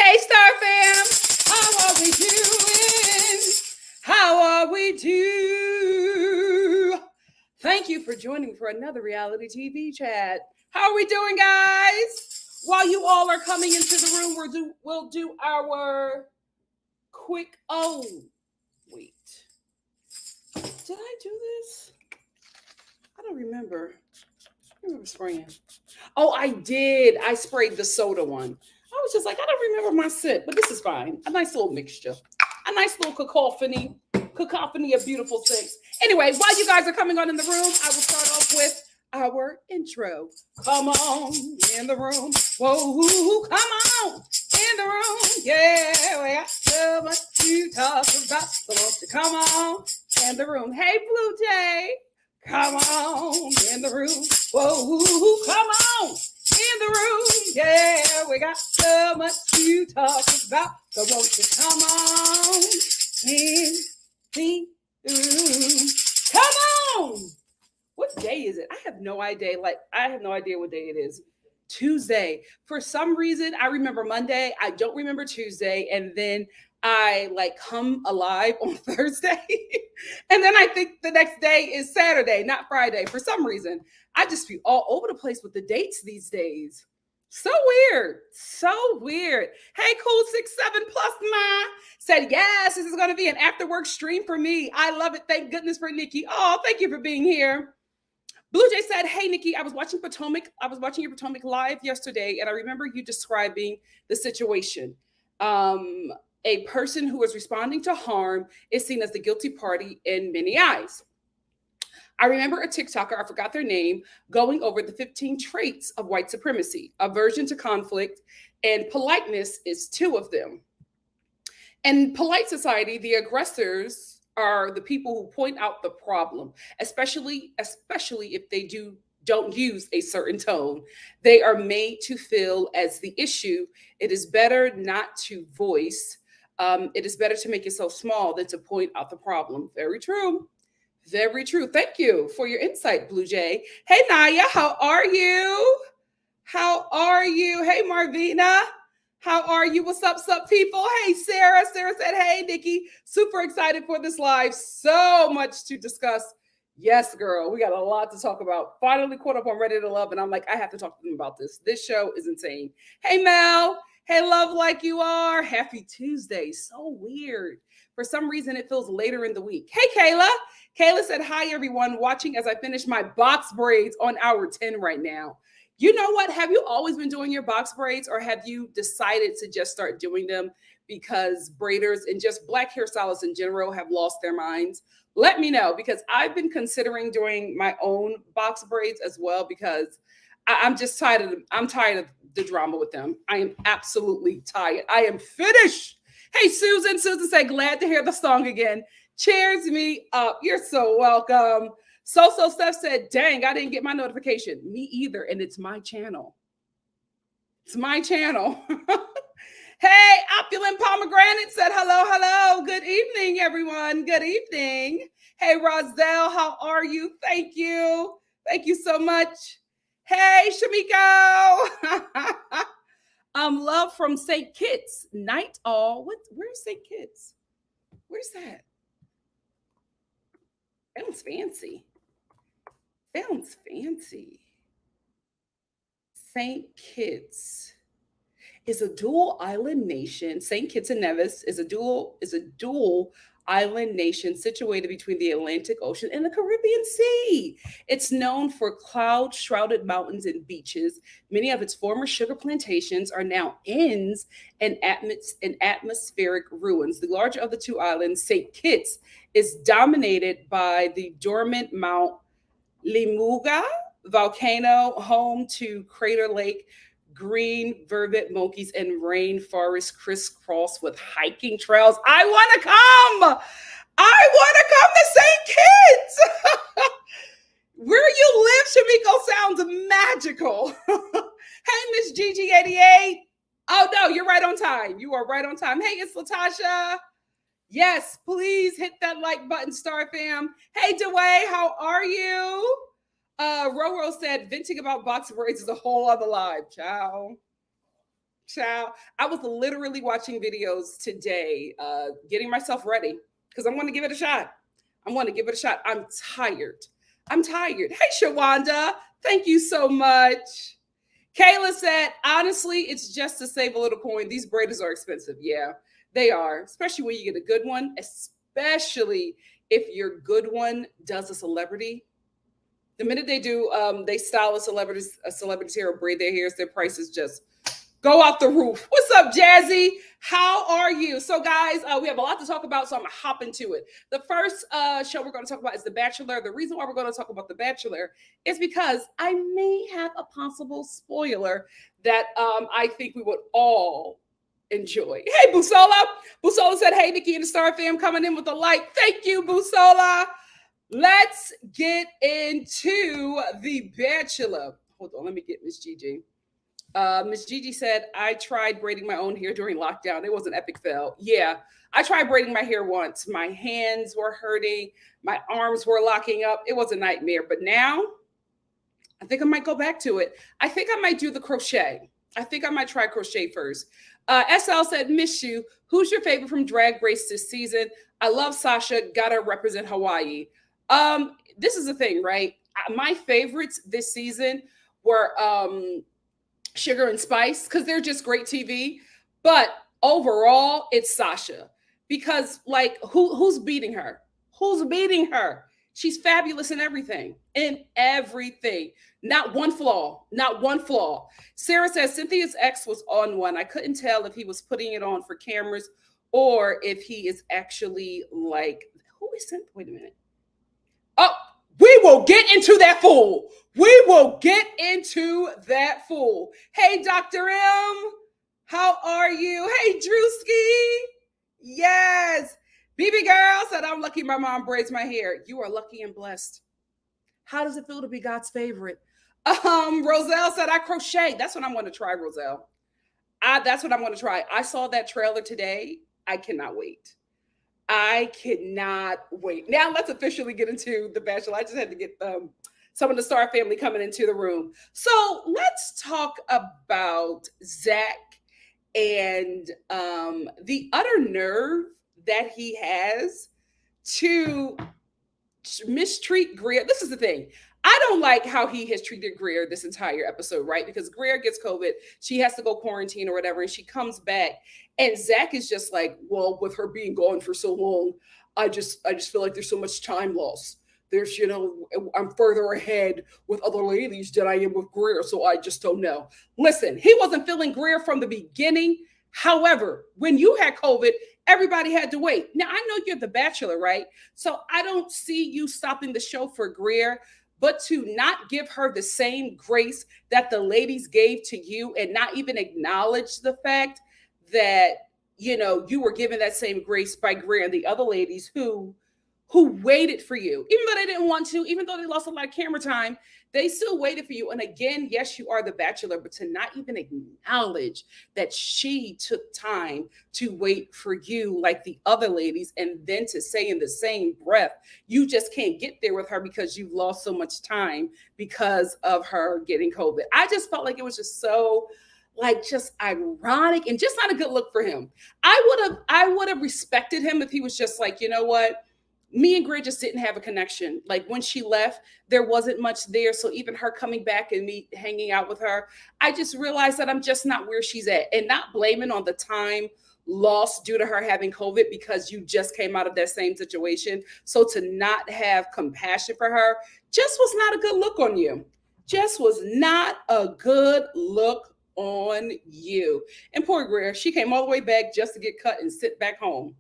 Hey, Star fam, how are we doing? How are we doing? Thank you for joining for another reality TV chat. How are we doing, guys? While you all are coming into the room, we'll do our quick. Oh, wait. Did I do this? I don't remember. I remember spraying. Oh, I did. I sprayed the soda one. I was just like, I don't remember my scent, but this is fine. A nice little mixture. A nice little cacophony of beautiful things. Anyway, while you guys are coming on in the room, I will start off with our intro. Come on in the room. Whoa, come on in the room. Yeah, we got so much to talk about. So won't you come on in the room. Hey, Blue Jay. Come on in the room. Whoa, come on in the room. Yeah, we got so much to talk about. So won't you come on in the room. Come on. What day is it? I have no idea. I have no idea what day it is. Tuesday. For some reason, I remember Monday. I don't remember Tuesday. And then I come alive on Thursday. And then I think the next day is Saturday, not Friday. For some reason, I just be all over the place with the dates these days. So weird. So weird. Hey, cool 67 plus ma said, yes, this is going to be an after work stream for me. I love it. Thank goodness for Nikki. Oh, thank you for being here. Blue Jay said, hey, Nikki, I was watching your Potomac live yesterday, and I remember you describing the situation. A person who is responding to harm is seen as the guilty party in many eyes. I remember a TikToker, I forgot their name, going over the 15 traits of white supremacy. Aversion to conflict and politeness is 2 of them. In polite society, the aggressors are the people who point out the problem, especially if they don't use a certain tone. They are made to feel as the issue. It is better not to voice. It is better to make it so small than to point out the problem. Very true. Very true. Thank you for your insight, Blue Jay. Hey, Naya, how are you? How are you? Hey, Marvina. How are you? What's up, people? Hey, Sarah. Sarah said, hey, Nikki. Super excited for this live. So much to discuss. Yes, girl. We got a lot to talk about. Finally caught up on Ready to Love, and I'm like, I have to talk to them about this. This show is insane. Hey, Mel. Hey, love like you are. Happy Tuesday. So weird. For some reason, it feels later in the week. Hey, Kayla. Kayla said, hi, everyone, watching as I finish my box braids on hour 10 right now. You know what? Have you always been doing your box braids, or have you decided to just start doing them because braiders and just black hairstylists in general have lost their minds? Let me know, because I've been considering doing my own box braids as well, because I'm just tired of the drama with them. I am absolutely tired. I am finished. Hey, Susan. Susan said, glad to hear the song again. Cheers me up. You're so welcome. So Steph said, dang, I didn't get my notification. Me either. And it's my channel. It's my channel. Hey, Opulent Pomegranate said, hello. Good evening, everyone. Good evening. Hey, Roselle, how are you? Thank you. Thank you so much. Hey, Shamiko. Love from St. Kitts. Night all. Where's St. Kitts? Where's that? Sounds fancy. Sounds fancy. St. Kitts is a dual island nation. St. Kitts and Nevis is a dual island nation situated between the Atlantic Ocean and the Caribbean Sea. It's known for cloud-shrouded mountains and beaches. Many of its former sugar plantations are now inns and atmospheric ruins. The larger of the two islands, St. Kitts, is dominated by the dormant Mount Limuga volcano, home to Crater Lake, green vervet monkeys, and rainforest crisscross with hiking trails. I want to come. I want to come to St. Kitts. Where you live, Shamiko, sounds magical. Hey, Miss Gigi88. Oh, no, you're right on time. You are right on time. Hey, it's Latasha. Yes, please hit that like button, Star Fam. Hey, DeWay, how are you? Roro said, venting about box braids is a whole other live. Ciao. I was literally watching videos today, getting myself ready, because I'm going to give it a shot. I'm tired. Hey, Shawanda, thank you so much. Kayla said, honestly, it's just to save a little coin. These braiders are expensive. Yeah, they are, especially when you get a good one, especially if your good one does a celebrity. The minute they style a celebrity's hair or braid their hairs, their prices just go out the roof. What's up, Jazzy? How are you? So, guys, we have a lot to talk about, so I'm going to hop into it. The first show we're going to talk about is The Bachelor. The reason why we're going to talk about The Bachelor is because I may have a possible spoiler that I think we would all enjoy. Hey, Busola. Busola said, hey, Nikki and the Star fam, coming in with a like. Thank you, Busola. Let's get into The Bachelor. Hold on, let me get Miss Gigi. Miss Gigi said, I tried braiding my own hair during lockdown. It was an epic fail. Yeah, I tried braiding my hair once. My hands were hurting. My arms were locking up. It was a nightmare. But now, I think I might go back to it. I think I might do the crochet. I think I might try crochet first. SL said, miss you. Who's your favorite from Drag Race this season? I love Sasha. Gotta represent Hawaii. This is the thing, right? My favorites this season were Sugar and Spice, because they're just great TV. But overall, it's Sasha, because like who's beating her? Who's beating her? She's fabulous in everything. Not one flaw. Sarah says Cynthia's ex was on one. I couldn't tell if he was putting it on for cameras or if he is actually like, who is Cynthia? Wait a minute. Oh, we will get into that fool. Hey, Dr. M, how are you? Hey, Drewski. Yes. BB girl said, I'm lucky my mom braids my hair. You are lucky and blessed. How does it feel to be God's favorite? Roselle said, I crochet. That's what I'm going to try, Roselle. That's what I'm going to try. I saw that trailer today. I cannot wait. Now let's officially get into The Bachelor. I just had to get some of the Star family coming into the room. So let's talk about Zach and the utter nerve that he has to mistreat Greer. This is the thing. I don't like how he has treated Greer this entire episode, right? Because Greer gets COVID, she has to go quarantine or whatever, and she comes back, and Zach is just like, well, with her being gone for so long, I just feel like there's so much time lost. There's, I'm further ahead with other ladies than I am with Greer, so I just don't know. Listen, he wasn't feeling Greer from the beginning. However, when you had COVID, everybody had to wait. Now, I know you're the Bachelor, right? So I don't see you stopping the show for Greer, but to not give her the same grace that the ladies gave to you and not even acknowledge the fact that, you were given that same grace by Greer and the other ladies who waited for you, even though they didn't want to, even though they lost a lot of camera time, they still waited for you. And again, yes, you are the Bachelor, but to not even acknowledge that she took time to wait for you like the other ladies, and then to say in the same breath, you just can't get there with her because you've lost so much time because of her getting COVID. I just felt like it was just so just ironic and just not a good look for him. I would have respected him if he was just like, you know what? Me and Greer just didn't have a connection. Like when she left, there wasn't much there. So even her coming back and me hanging out with her, I just realized that I'm just not where she's at, and not blaming on the time lost due to her having COVID because you just came out of that same situation. So to not have compassion for her just was not a good look on you. Just was not a good look on you. And poor Greer, she came all the way back just to get cut and sit back home.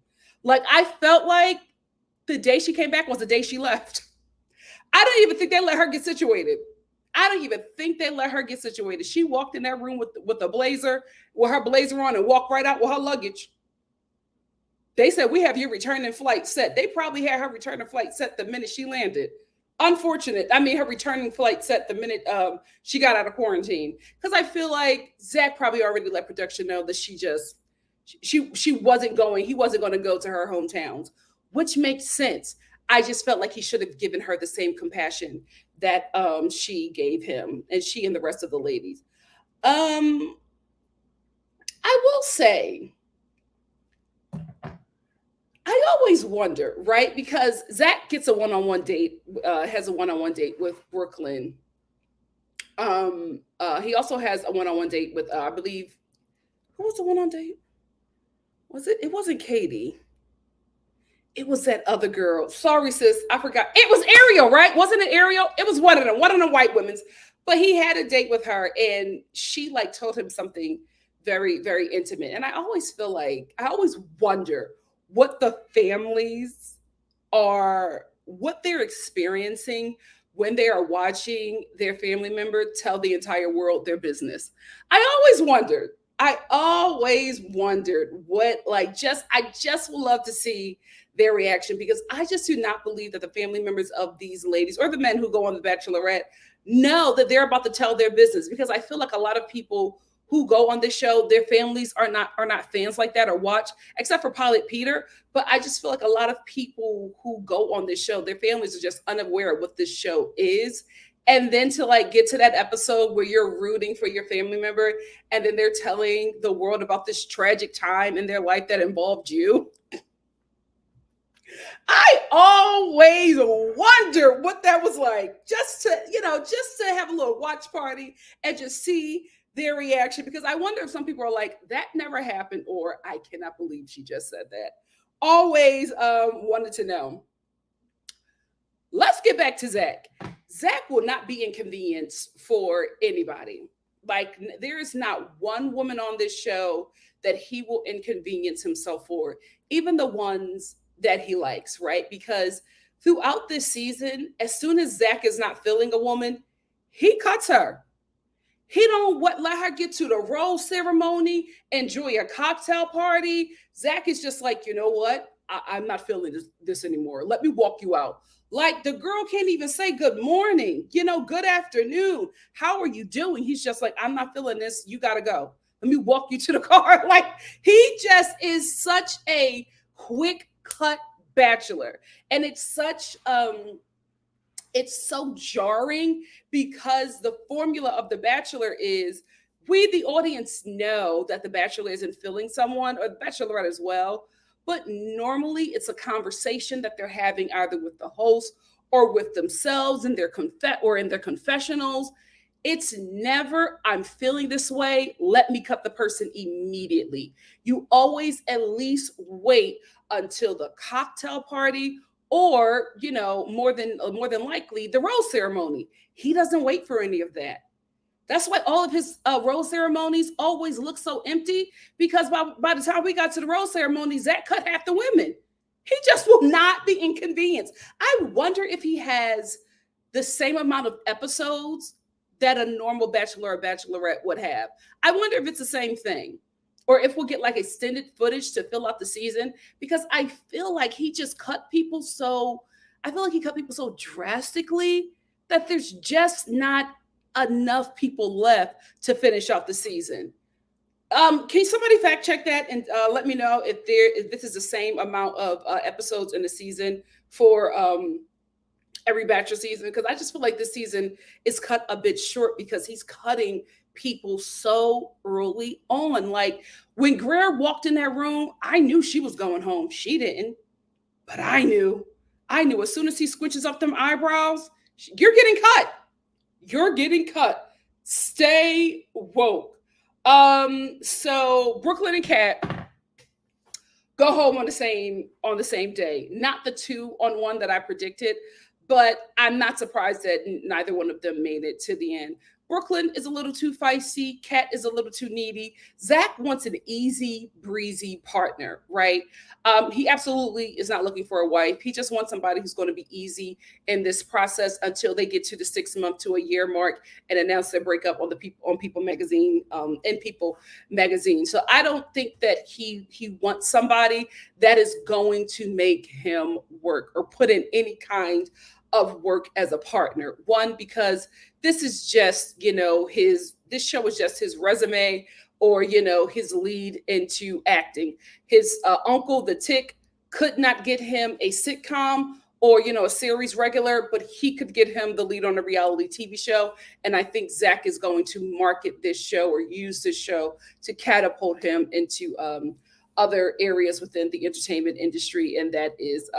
Like I felt like the day she came back was the day she left. I don't even think they let her get situated. I don't even think they let her get situated. She walked in that room with a blazer, with her blazer on, and walked right out with her luggage. They said, we have your returning flight set. They probably had her returning flight set the minute she landed. Unfortunate. I mean, her returning flight set the minute she got out of quarantine. Because I feel like Zach probably already let production know that she wasn't going. He wasn't going to go to her hometowns, which makes sense. I just felt like he should have given her the same compassion that she gave him, and she and the rest of the ladies. I will say, I always wonder, right? Because Zach gets a one-on-one date, has a one-on-one date with Brooklyn. He also has a one-on-one date with, I believe, who was the one-on date? Was it? It wasn't Katie. It was that other girl. Sorry, sis. I forgot. It was Ariel, right? Wasn't it Ariel? It was one of the white women's. But he had a date with her, and she told him something very, very intimate. And I always wonder what the families what they're experiencing when they are watching their family member tell the entire world their business. I always wondered what, I just would love to see their reaction, because I just do not believe that the family members of these ladies or the men who go on The Bachelorette know that they're about to tell their business, because I feel like a lot of people who go on this show, their families are not fans like that or watch, except for Pilot Peter. But I just feel like a lot of people who go on this show, their families are just unaware of what this show is. And then to get to that episode where you're rooting for your family member, and then they're telling the world about this tragic time in their life that involved you. I always wonder what that was like, just to have a little watch party and just see their reaction, because I wonder if some people are like, that never happened, or I cannot believe she just said that. Always wanted to know. Let's get back to Zach. Zach will not be inconvenienced for anybody. There is not one woman on this show that he will inconvenience himself for, even the ones that he likes, right? Because throughout this season, as soon as Zach is not feeling a woman, he cuts her. He don't let her get to the rose ceremony, enjoy a cocktail party. Zach is just like, you know what? I'm not feeling this anymore. Let me walk you out. The girl can't even say good morning, good afternoon. How are you doing? He's just like, I'm not feeling this. You got to go. Let me walk you to the car. He just is such a quick cut Bachelor. And it's so jarring, because the formula of The Bachelor is, we, the audience, know that The Bachelor isn't feeling someone, or The Bachelorette as well. But normally it's a conversation that they're having either with the host or with themselves in their confessionals. It's never, I'm feeling this way, let me cut the person immediately. You always at least wait until the cocktail party, or more than likely the rose ceremony. He doesn't wait for any of that. That's why all of his rose ceremonies always look so empty, because by the time we got to the rose ceremony, Zach cut half the women. He just will not be inconvenienced. I wonder if he has the same amount of episodes that a normal bachelor or bachelorette would have. I wonder if it's the same thing, or if we'll get like extended footage to fill out the season, because I feel like he cut people so drastically that there's just not enough people left to finish off the season. Can somebody fact check that and let me know if this is the same amount of episodes in the season for every Bachelor season? Because I just feel like this season is cut a bit short because he's cutting people so early on. Like when Greer walked in that room, I knew she was going home. She didn't, but I knew. As soon as he squinches up them eyebrows, you're getting cut. You're getting cut. Stay woke. So Brooklyn and Kat go home on the same day. Not the 2-on-1 that I predicted, but I'm not surprised that neither one of them made it to the end. Brooklyn is a little too feisty. Kat is a little too needy. Zach wants an easy breezy partner, right? He absolutely is not looking for a wife. He just wants somebody who's going to be easy in this process until they get to the 6-month to a year mark and announce their breakup on People magazine, in People magazine. So I don't think that he wants somebody that is going to make him work or put in any kind of work as a partner. One, because this is just, this show is just his resume, or, his lead into acting. His uncle, the TIK, could not get him a sitcom or, a series regular, but he could get him the lead on a reality TV show. And I think Zach is going to market this show or use this show to catapult him into other areas within the entertainment industry, and that is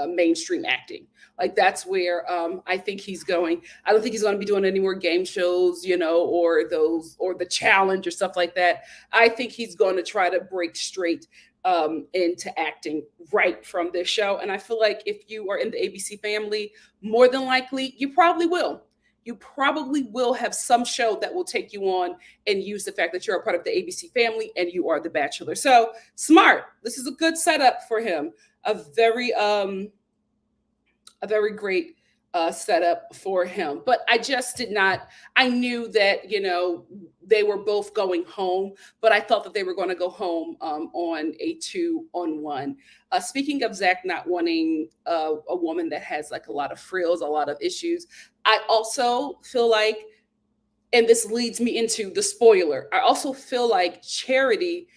mainstream acting. Like that's where I think he's going. I don't think he's going to be doing any more game shows, or the challenge or stuff like that. I think he's going to try to break straight into acting right from this show. And I feel like if you are in the ABC family, more than likely you probably will. You probably will have some show that will take you on and use the fact that you're a part of the ABC family and you are the Bachelor. So smart. This is a good setup for him. A very great setup for him. But I just did not, I knew that, they were both going home, but I thought that they were going to go home on a 2-on-1. Speaking of Zach not wanting a woman that has like a lot of frills, a lot of issues, I also feel like, and this leads me into the spoiler, I also feel like Charity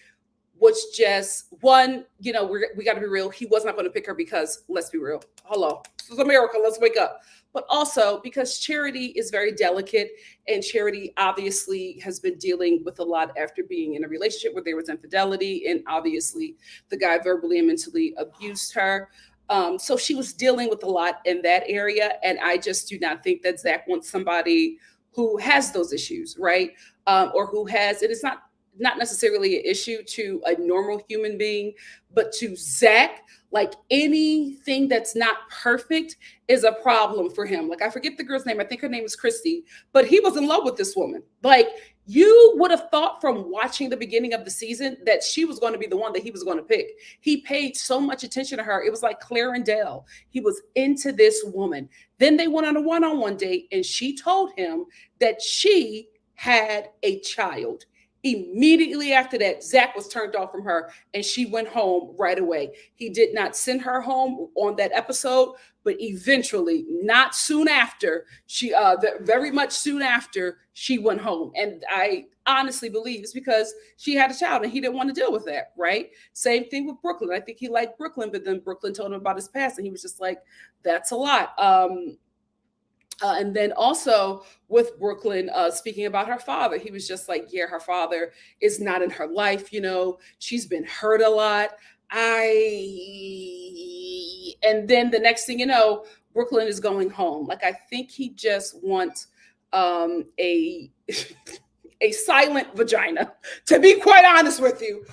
was just one, we got to be real. He was not going to pick her because, let's be real. Hello, this is America. Let's wake up. But also because Charity is very delicate, and Charity obviously has been dealing with a lot after being in a relationship where there was infidelity, and obviously the guy verbally and mentally abused her. So she was dealing with a lot in that area. And I just do not think that Zach wants somebody who has those issues, right? Or who has, it is not necessarily an issue to a normal human being, but to Zach, like anything that's not perfect is a problem for him. Like I forget the girl's name. I think her name is Christy, but he was in love with this woman. Like you would have thought from watching the beginning of the season that she was going to be the one that he was going to pick. He paid so much attention to her. It was like Claire and Dale. He was into this woman. Then they went on a one-on-one date and she told him that she had a child. Immediately after that, Zach was turned off from her and she went home right away. He did not send her home on that episode, but eventually, not soon after, very much soon after, she went home. And I honestly believe it's because she had a child and he didn't want to deal with that, right? Same thing with Brooklyn. I think he liked Brooklyn, but then Brooklyn told him about his past and he was just like, that's a lot. And then also with Brooklyn, speaking about her father, he was just like, yeah, her father is not in her life. She's been hurt a lot. And then the next thing you know, Brooklyn is going home. Like, I think he just wants a a silent vagina, to be quite honest with you.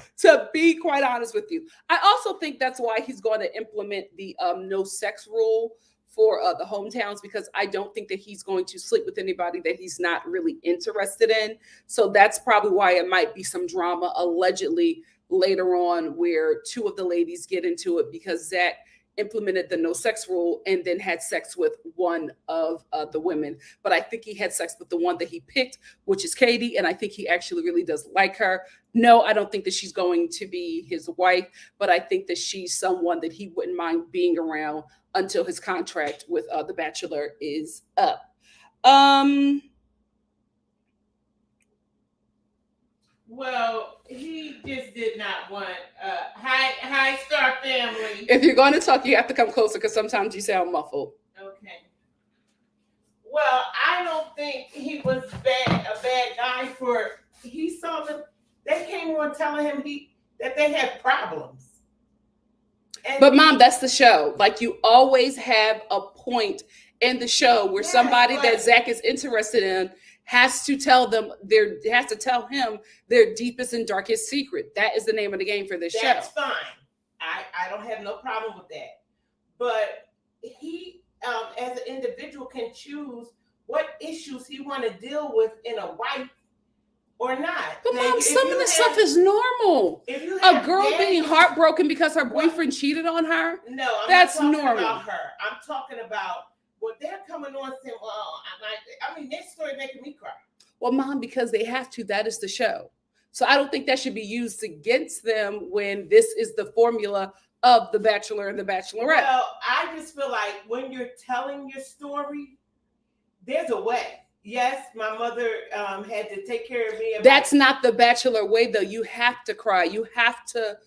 I also think that's why he's going to implement the no sex rule for the hometowns, because I don't think that he's going to sleep with anybody that he's not really interested in. So that's probably why it might be some drama allegedly later on where two of the ladies get into it because Zach implemented the no sex rule and then had sex with one of the women. But I think he had sex with the one that he picked, which is Katie. And I think he actually really does like her. No, I don't think that she's going to be his wife, but I think that she's someone that he wouldn't mind being around until his contract with The Bachelor is up. Well, he just did not want hi Star family. If you're going to talk, you have to come closer because sometimes you sound muffled. Okay. Well, I don't think he was a bad guy for. He saw them. They came on telling him that they had problems. But Mom, that's the show. Like, you always have a point in the show where somebody that Zach is interested in has to tell him their deepest and darkest secret. That is the name of the game for this show. That's fine. I don't have no problem with that. But he, as an individual, can choose what issues he want to deal with in a wife or not. But Mom, some of the stuff is normal. A girl being heartbroken because her boyfriend cheated on her. No, that's not talking normal. About her. I'm talking about what they're coming on saying. Well, this story making me cry. Well, Mom, because they have to. That is the show. So I don't think that should be used against them when this is the formula of The Bachelor and The Bachelorette. Well, I just feel like when you're telling your story, there's a way. Yes, my mother had to take care of me. That's not the Bachelor way, though. You have to cry. You have to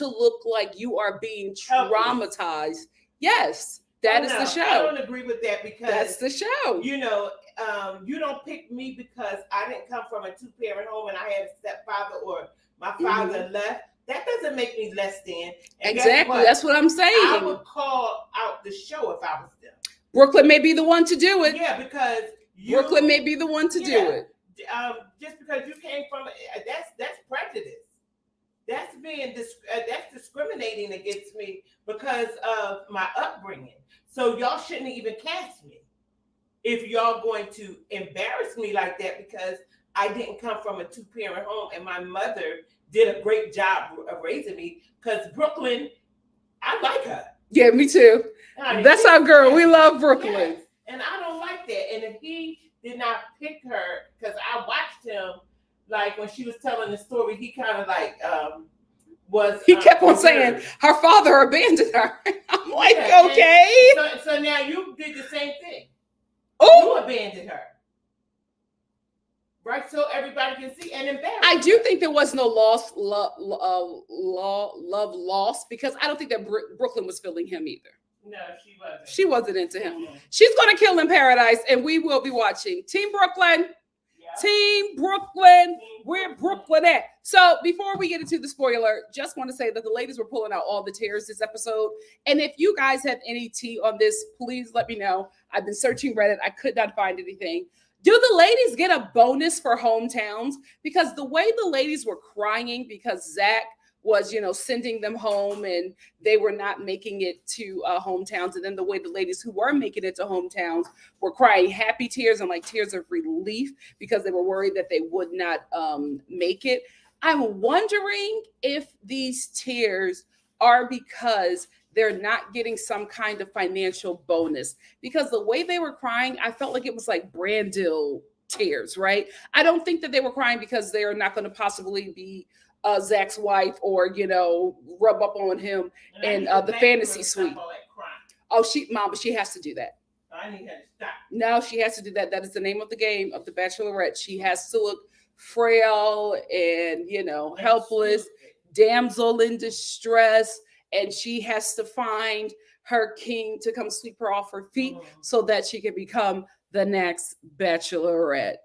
look like you are being traumatized. Yes, that is the show. I don't agree with that because that's the show. You don't pick me because I didn't come from a 2-parent home and I had a stepfather or my father left. That doesn't make me less than. And exactly. That's what I'm saying. I would call out the show if I was them. Brooklyn may be the one to do it. Yeah, because Brooklyn may be the one to do it. Just because you came from that's prejudice. That's that's discriminating against me because of my upbringing. So y'all shouldn't even cast me if y'all going to embarrass me like that because I didn't come from a 2-parent home and my mother did a great job of raising me. Because Brooklyn, I like her. Yeah, me too. That's our girl. We love Brooklyn. Yes. And I don't like that. And if he did not pick her, because I watched him, like when she was telling the story, he kind of like was. He kept on saying her father abandoned her. I'm like, okay. So now you did the same thing. Oh, you abandoned her, right? So everybody can see and embarrass. I do think there was no love lost because I don't think that Brooklyn was feeling him either. No, she wasn't. She wasn't into him. Mm-hmm. She's going to kill in paradise, and we will be watching. Team Brooklyn. Yeah. Team Brooklyn. Where Brooklyn at? So before we get into the spoiler, just want to say that the ladies were pulling out all the tears this episode. And if you guys have any tea on this, please let me know. I've been searching Reddit. I could not find anything. Do the ladies get a bonus for hometowns? Because the way the ladies were crying because Zach was, sending them home and they were not making it to hometowns. And then the way the ladies who were making it to hometowns were crying happy tears and like tears of relief because they were worried that they would not make it. I'm wondering if these tears are because they're not getting some kind of financial bonus, because the way they were crying, I felt like it was like brand deal tears, right? I don't think that they were crying because they are not going to possibly be Zach's wife or, rub up on him in the fantasy suite. Oh, but she has to do that. I need her to stop. No, she has to do that. That is the name of the game of The Bachelorette. She has to look frail and, helpless, damsel in distress. And she has to find her king to come sweep her off her feet so that she can become the next Bachelorette.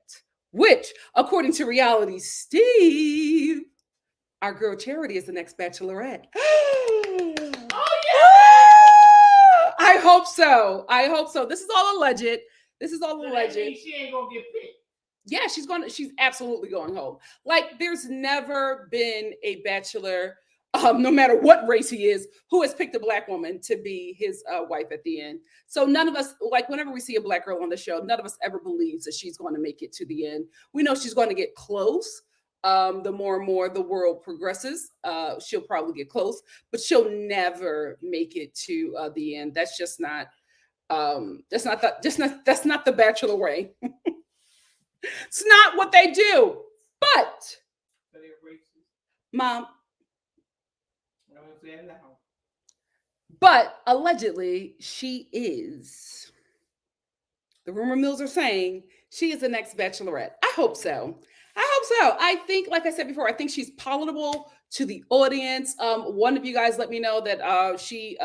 Which, according to Reality Steve, our girl Charity is the next Bachelorette. Oh, yeah! I hope so. I hope so. This is all alleged. This is all So alleged. that means she ain't gonna get picked. Yeah, she's absolutely going home. Like, there's never been a bachelor, no matter what race he is, who has picked a black woman to be his wife at the end. So none of us, like, whenever we see a black girl on the show, none of us ever believes that she's going to make it to the end. We know she's going to get close. The more and more the world progresses, she'll probably get close, but she'll never make it to the end. That's just not that's not the bachelor way. It's not what they do. But Mom, but allegedly she is. The rumor mills are saying she is the next Bachelorette. I hope so. I think, like I said before, I think she's palatable to the audience. One of you guys let me know that she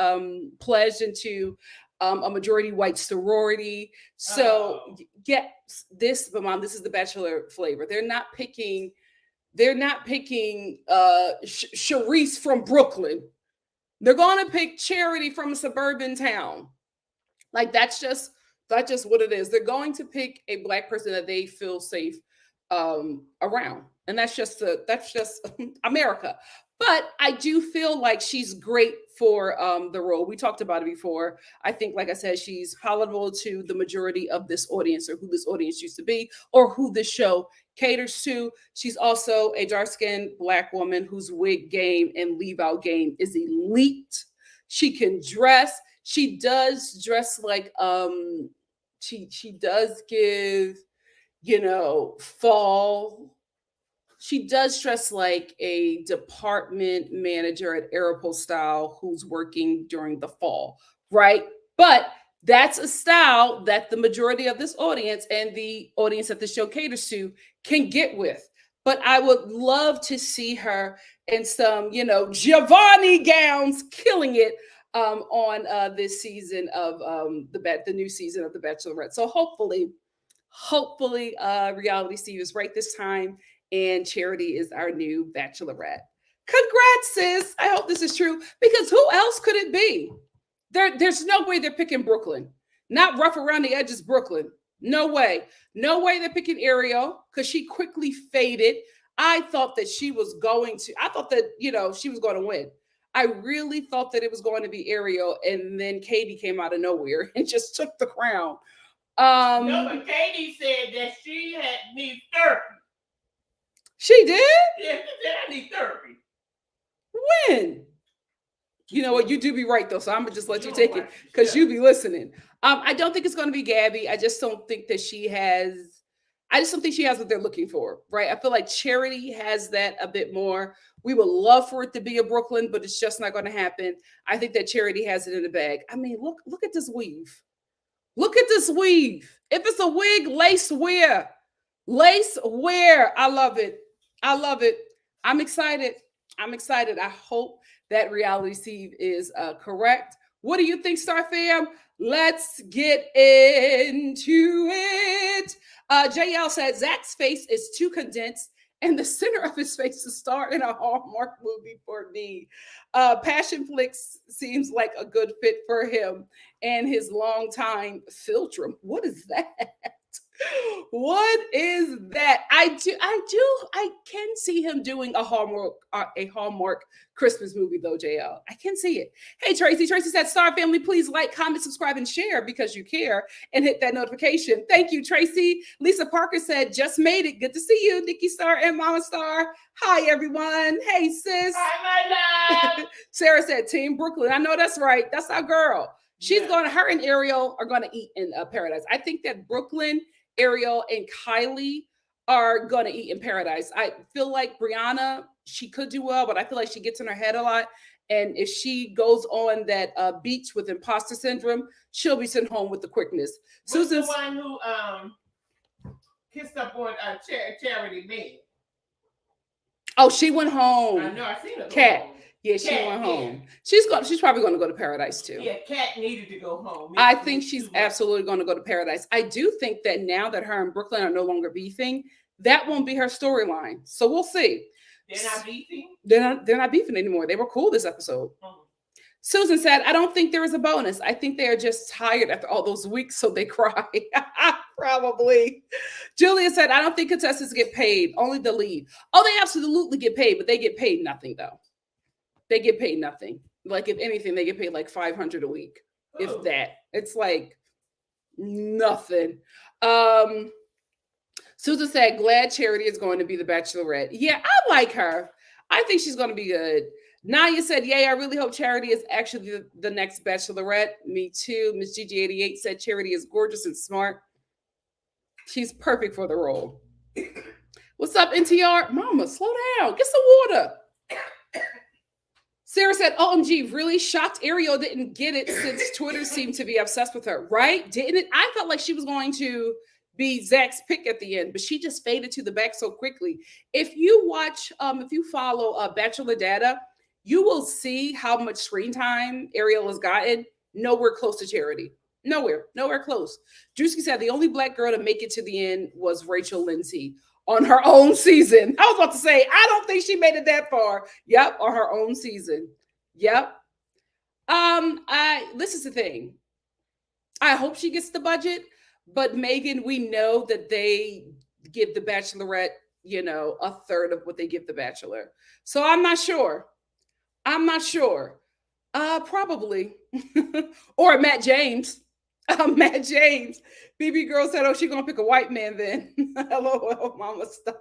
pledged into a majority white sorority. So get this, but Mom, this is the Bachelor flavor. They're not picking Sharice from Brooklyn. They're going to pick Charity from a suburban town. Like, that's just what it is. They're going to pick a black person that they feel safe around, and that's just America. But I do feel like she's great for the role. We talked about it before. I think, like I said, she's palatable to the majority of this audience, or who this audience used to be, or who this show caters to. She's also a dark-skinned black woman whose wig game and leave-out game is elite. She can dress. She does dress like she does give, fall. She does dress like a department manager at RUPAUL'S who's working during the fall, right? But that's a style that the majority of this audience and the audience that the show caters to can get with. But I would love to see her in some, Giovanni gowns, killing it on this season of the new season of The Bachelorette. So hopefully, Reality Steve is right this time, and Charity is our new Bachelorette. Congrats, sis. I hope this is true, because who else could it be? There's no way they're picking Brooklyn. Not rough around the edges Brooklyn. No way. No way they're picking Ariel, because she quickly faded. I thought that she was going to win. I really thought that it was going to be Ariel, and then Katie came out of nowhere and just took the crown. No, but Katie said that she needs therapy. She did? Yeah, she said I need therapy. When? You know what? You do be right, though, so I'm going to just let you take it, because you be listening. I don't think it's going to be Gabby. I just don't think that she has... I just don't think she has what they're looking for, right? I feel like Charity has that a bit more. We would love for it to be a Brooklyn, but it's just not going to happen. I think that Charity has it in the bag. I mean, look at this weave. Look at this weave. If it's a wig, lace wear. Lace wear. I love it. I love it. I'm excited. I hope that Reality Steve is correct. What do you think, Star Fam? Let's get into it. JL said Zach's face is too condensed, and the center of his face is star in a Hallmark movie for me. Passion Flicks seems like a good fit for him and his longtime Filtrum. What is that? What is that? I can see him doing a Hallmark Christmas movie, though, JL. I can see it. Hey, Tracy. Tracy said, Star Family, please like, comment, subscribe, and share because you care, and hit that notification. Thank you, Tracy. Lisa Parker said, just made it. Good to see you, Nikki.Star and Mama Star. Hi, everyone. Hey, sis. Hi, my love. Sarah said, Team Brooklyn. I know that's right. That's our girl. Her and Ariel are going to eat in paradise. I think that Brooklyn, Ariel, and Kylie are going to eat in paradise. I feel like Brianna, she could do well, but I feel like she gets in her head a lot. And if she goes on that beach with imposter syndrome, she'll be sent home with the quickness. Who's the one who kissed up on Charity Man? Oh, she went home. I know, I seen her. Cat. Yeah, she went home. Yeah. She's probably going to go to paradise too. Yeah, Kat needed to go home. I think she's absolutely going to go to paradise. I do think that now that her and Brooklyn are no longer beefing, that won't be her storyline. So we'll see. They're not beefing? They're not beefing anymore. They were cool this episode. Susan said, I don't think there is a bonus. I think they are just tired after all those weeks, so they cry. Probably. Julia said, I don't think contestants get paid, only the lead. Oh, they absolutely get paid, but they get paid nothing, though. They get paid nothing. Like, if anything, they get paid like $500 a week, if that. It's like nothing. Susan said, glad Charity is going to be the Bachelorette. Yeah, I like her. I think she's going to be good. Naya said, yay, I really hope Charity is actually the next Bachelorette. Me too. Miss Gigi88 said Charity is gorgeous and smart. She's perfect for the role. What's up, NTR? Mama, slow down. Get some water. Sarah said, OMG, really shocked Ariel didn't get it since Twitter seemed to be obsessed with her, right? Didn't it? I felt like she was going to be Zach's pick at the end, but she just faded to the back so quickly. If you watch, if you follow Bachelor data, you will see how much screen time Ariel has gotten. Nowhere close to Charity. Nowhere close. Drewski said the only Black girl to make it to the end was Rachel Lindsay on her own season. I was about to say, I don't think she made it that far. Yep, on her own season. Yep. This is the thing. I hope she gets the budget, but Megan, we know that they give the Bachelorette, a third of what they give the Bachelor. So I'm not sure. Probably. Or Matt James. Matt James. BB girl said, oh, she's going to pick a white man then. LOL, Mama Star.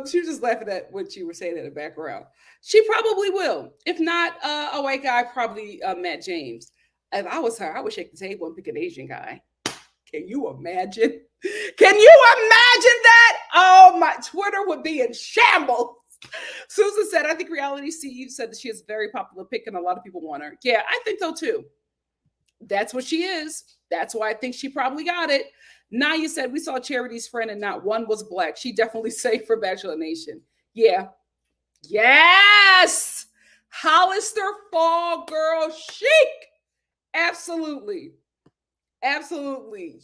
She was just laughing at what you were saying in the background. She probably will. If not a white guy, probably Matt James. If I was her, I would shake the table and pick an Asian guy. Can you imagine? Can you imagine that? Oh, my Twitter would be in shambles. Susan said, I think Reality Steve said that she is a very popular pick and a lot of people want her. Yeah, I think so too. That's what she is. That's why I think she probably got it. Naya said, we saw Charity's friend and not one was Black. She definitely safe for Bachelor Nation. Yeah. Yes. Hollister Fall Girl Chic. Absolutely.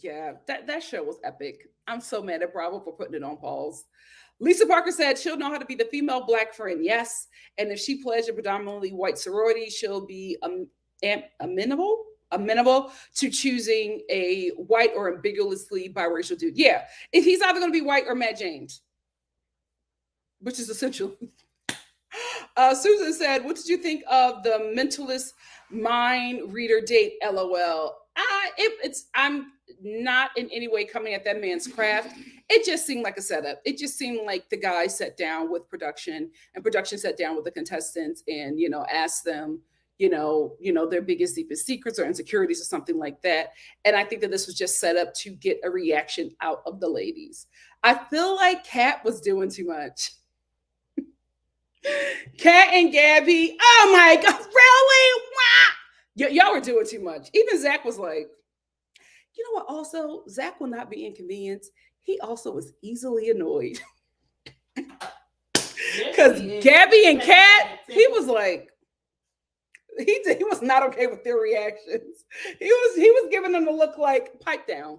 Yeah. That show was epic. I'm so mad at Bravo for putting it on pause. Lisa Parker said she'll know how to be the female Black friend. Yes. And if she pledged a predominantly white sorority, she'll be amenable to choosing a white or ambiguously biracial dude. Yeah. If he's either going to be white or Matt James, which is essential. Susan said, what did you think of the mentalist mind reader date? LOL. I'm not in any way coming at that man's craft. It just seemed like a setup. It just seemed like the guy sat down with production and production sat down with the contestants and, asked them, their biggest, deepest secrets or insecurities or something like that. And I think that this was just set up to get a reaction out of the ladies. I feel like Kat was doing too much. Kat and Gabby, oh my God, really? Wow. Y'all were doing too much. Even Zach was like, you know what? Also, Zach will not be inconvenienced. He also is easily annoyed. Because Gabby and Kat, he was like, he was not okay with their reactions. He was giving them a look like, pipe down.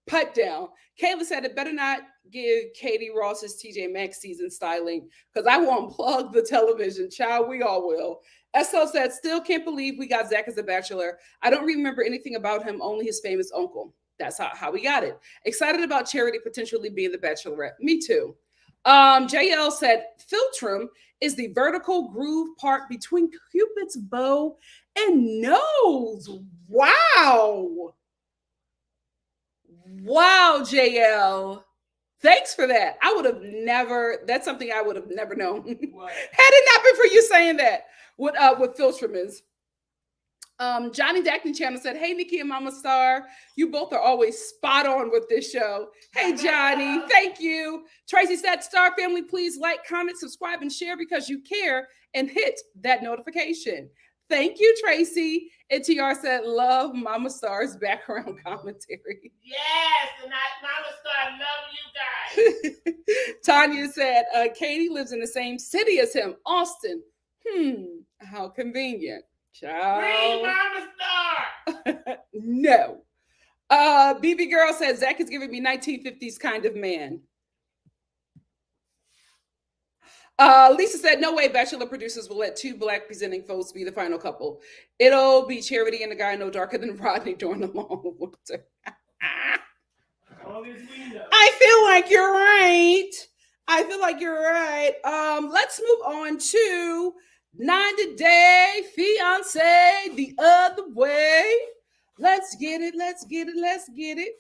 Kayla said it better not give Katie Ross's TJ Maxx season styling because I won't plug the television. Child, we all will. SL said, still can't believe we got Zach as a Bachelor. I don't remember anything about him, only his famous uncle. That's how we got it. Excited about Charity potentially being the Bachelorette. Me too. JL said, philtrum is the vertical groove part between Cupid's bow and nose. Wow, JL. Thanks for that. That's something I would have never known. Had it not been for you saying that, what philtrum is. Johnny Dackney Channel said, hey, Nikki and Mama Star, you both are always spot on with this show. Hey, Johnny, thank you. Tracy said, Star family, please like, comment, subscribe, and share because you care and hit that notification. Thank you, Tracy. And TR said, love Mama Star's background commentary. Yes, and Mama Star, love you guys. Tanya said, Katie lives in the same city as him, Austin. How convenient. Child. Mama Star. No. BB Girl said, Zach is giving me 1950s kind of man. Lisa said, no way Bachelor producers will let two black presenting folks be the final couple. It'll be Charity and the guy no darker than Rodney during the long winter. I feel like you're right. I feel like you're right. Let's move on to 90 Day Fiance the other way. Let's get it. Let's get it. Let's get it.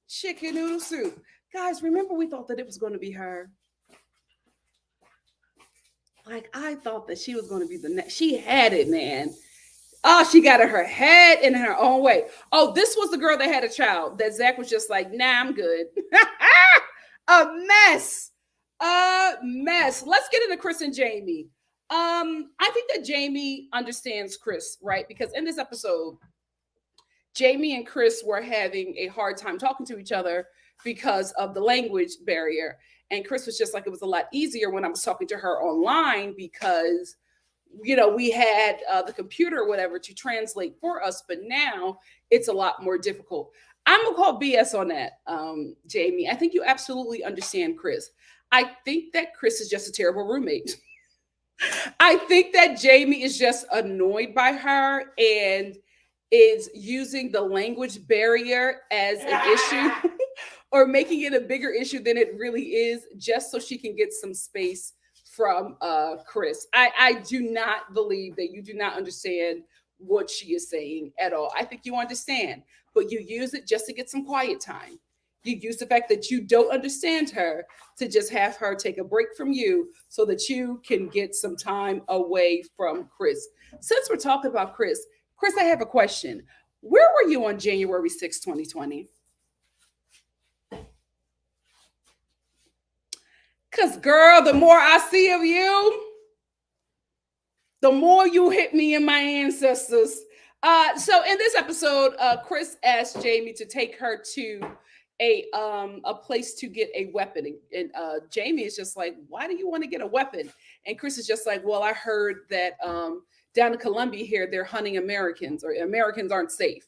Chicken noodle soup. Guys, remember we thought that it was going to be her. Like, I thought that she was going to be the next. She had it, man. Oh, she got her head in her own way. Oh, this was the girl that had a child that Zach was just like, nah, I'm good. A mess. A mess. Let's get into Chris and Jamie. I think that Jamie understands Chris, right? Because in this episode, Jamie and Chris were having a hard time talking to each other because of the language barrier. And Chris was just like, it was a lot easier when I was talking to her online because, you know, we had the computer or whatever to translate for us. But now it's a lot more difficult. I'm going to call BS on that, Jamie. I think you absolutely understand Chris. I think that Chris is just a terrible roommate. I think that Jamie is just annoyed by her and is using the language barrier as an issue or making it a bigger issue than it really is, just so she can get some space from Chris. I do not believe that you do not understand what she is saying at all. I think you understand, but you use it just to get some quiet time. You use the fact that you don't understand her to just have her take a break from you so that you can get some time away from Chris. Since we're talking about Chris, I have a question. Where were you on January 6, 2020? Because, girl, the more I see of you, the more you hit me and my ancestors. So in this episode, Chris asked Jamie to take her to a place to get a weapon. And Jamie is just like, why do you want to get a weapon? And Chris is just like, well, I heard that down in Colombia here, they're hunting Americans, or Americans aren't safe.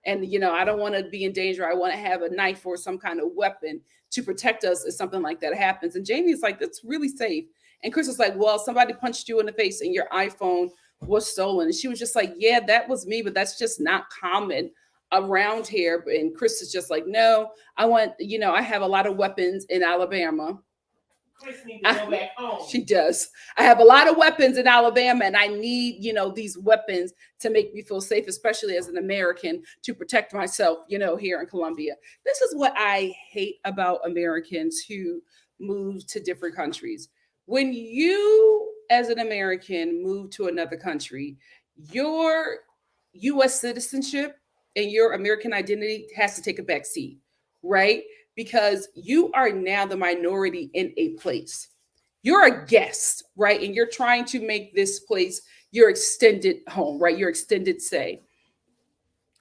And, you know, I don't want to be in danger. I want to have a knife or some kind of weapon to protect us if something like that happens. And Jamie's like, that's really safe. And Chris was like, well, somebody punched you in the face and your iPhone was stolen. And she was just like, yeah, that was me, but that's just not common around here. And Chris is just like, no, I want, you know, I have a lot of weapons in Alabama. Chris needs to go back home. She does. I have a lot of weapons in Alabama, and I need, you know, these weapons to make me feel safe, especially as an American, to protect myself, you know, here in Colombia. This is what I hate about Americans who move to different countries. When you, as an American, move to another country, your U.S. citizenship and your American identity has to take a back seat, right? Because you are now the minority in a place. You're a guest, right? And you're trying to make this place your extended home, right? Your extended stay.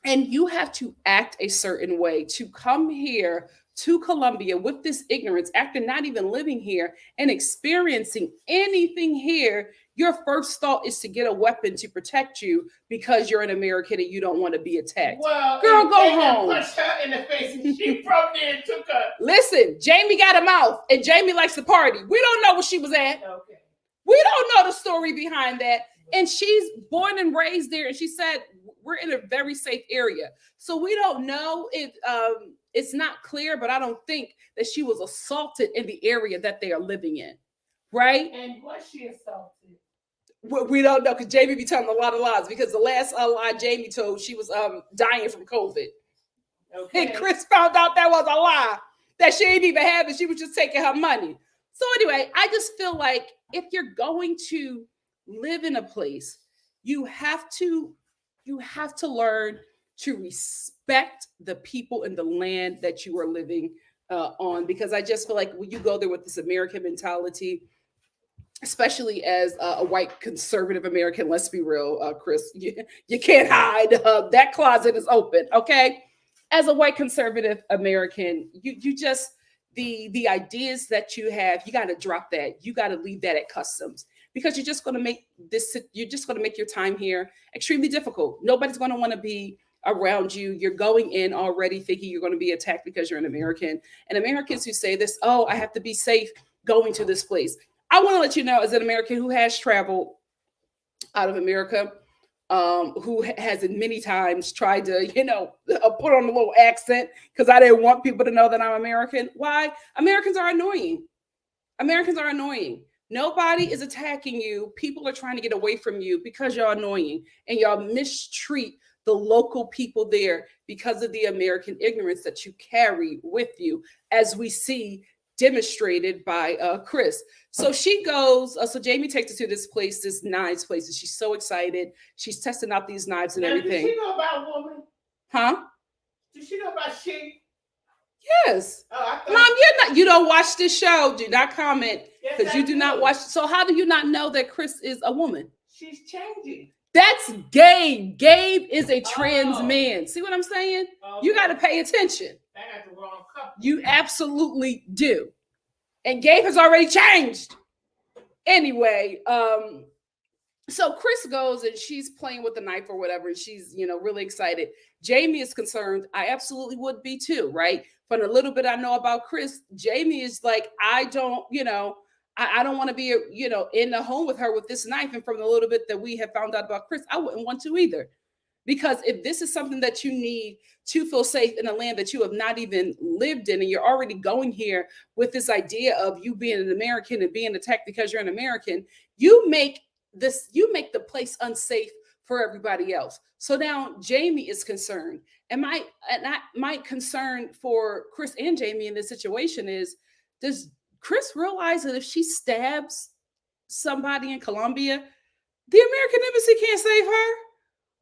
And you have to act a certain way to come here to Colombia with this ignorance after not even living here and experiencing anything here. Your first thought is to get a weapon to protect you because you're an American and you don't want to be attacked. Well, girl, go home. Punched her in the face and she probably and took her. Listen, Jamie got a mouth and Jamie likes to party. We don't know where she was at. Okay. We don't know the story behind that. And she's born and raised there. And she said, we're in a very safe area. So we don't know if it's not clear, but I don't think that she was assaulted in the area that they are living in. Right? And was she assaulted? We don't know, because Jamie be telling a lot of lies, because the last lie Jamie told, she was dying from COVID. Okay. And Chris found out that was a lie, that she didn't even have it. She was just taking her money. So anyway, I just feel like if you're going to live in a place, you have to learn to respect the people and the land that you are living on, because I just feel like when you go there with this American mentality, especially as a white conservative American, let's be real, Chris, you can't hide. That closet is open, okay? As a white conservative American, you just, the ideas that you have, you got to drop that. You got to leave that at customs, because you're just going to make your time here extremely difficult. Nobody's going to want to be around you. You're going in already thinking you're going to be attacked because you're an American. And Americans who say this, oh, I have to be safe going to this place. I want to let you know, as an American who has traveled out of America, who has many times tried to, put on a little accent because I didn't want people to know that I'm American. Why? Americans are annoying. Americans are annoying. Nobody is attacking you. People are trying to get away from you because you're annoying and y'all mistreat the local people there because of the American ignorance that you carry with you, as we see demonstrated by Chris. So she goes, so Jamie takes her to this place, this knives place, and she's so excited. She's testing out these knives and everything. Did she know about woman? Huh? Did she know about she? Yes. Mom, you don't watch this show. Do not comment because you do not watch. So how do you not know that Chris is a woman? She's changing. That's Gabe. Gabe is a trans man. See what I'm saying? Okay. You got to pay attention. I got the wrong couple. You absolutely do. And Gabe has already changed. Anyway, so Chris goes and she's playing with the knife or whatever, and she's, really excited. Jamie is concerned. I absolutely would be too, right? From the little bit I know about Chris, Jamie is like, I don't, I don't want to be, in the home with her with this knife. And from the little bit that we have found out about Chris, I wouldn't want to either. Because if this is something that you need to feel safe in a land that you have not even lived in, and you're already going here with this idea of you being an American and being attacked because you're an American, you make the place unsafe for everybody else. So now Jamie is concerned. And my concern for Chris and Jamie in this situation is, does Chris realize that if she stabs somebody in Colombia, the American embassy can't save her?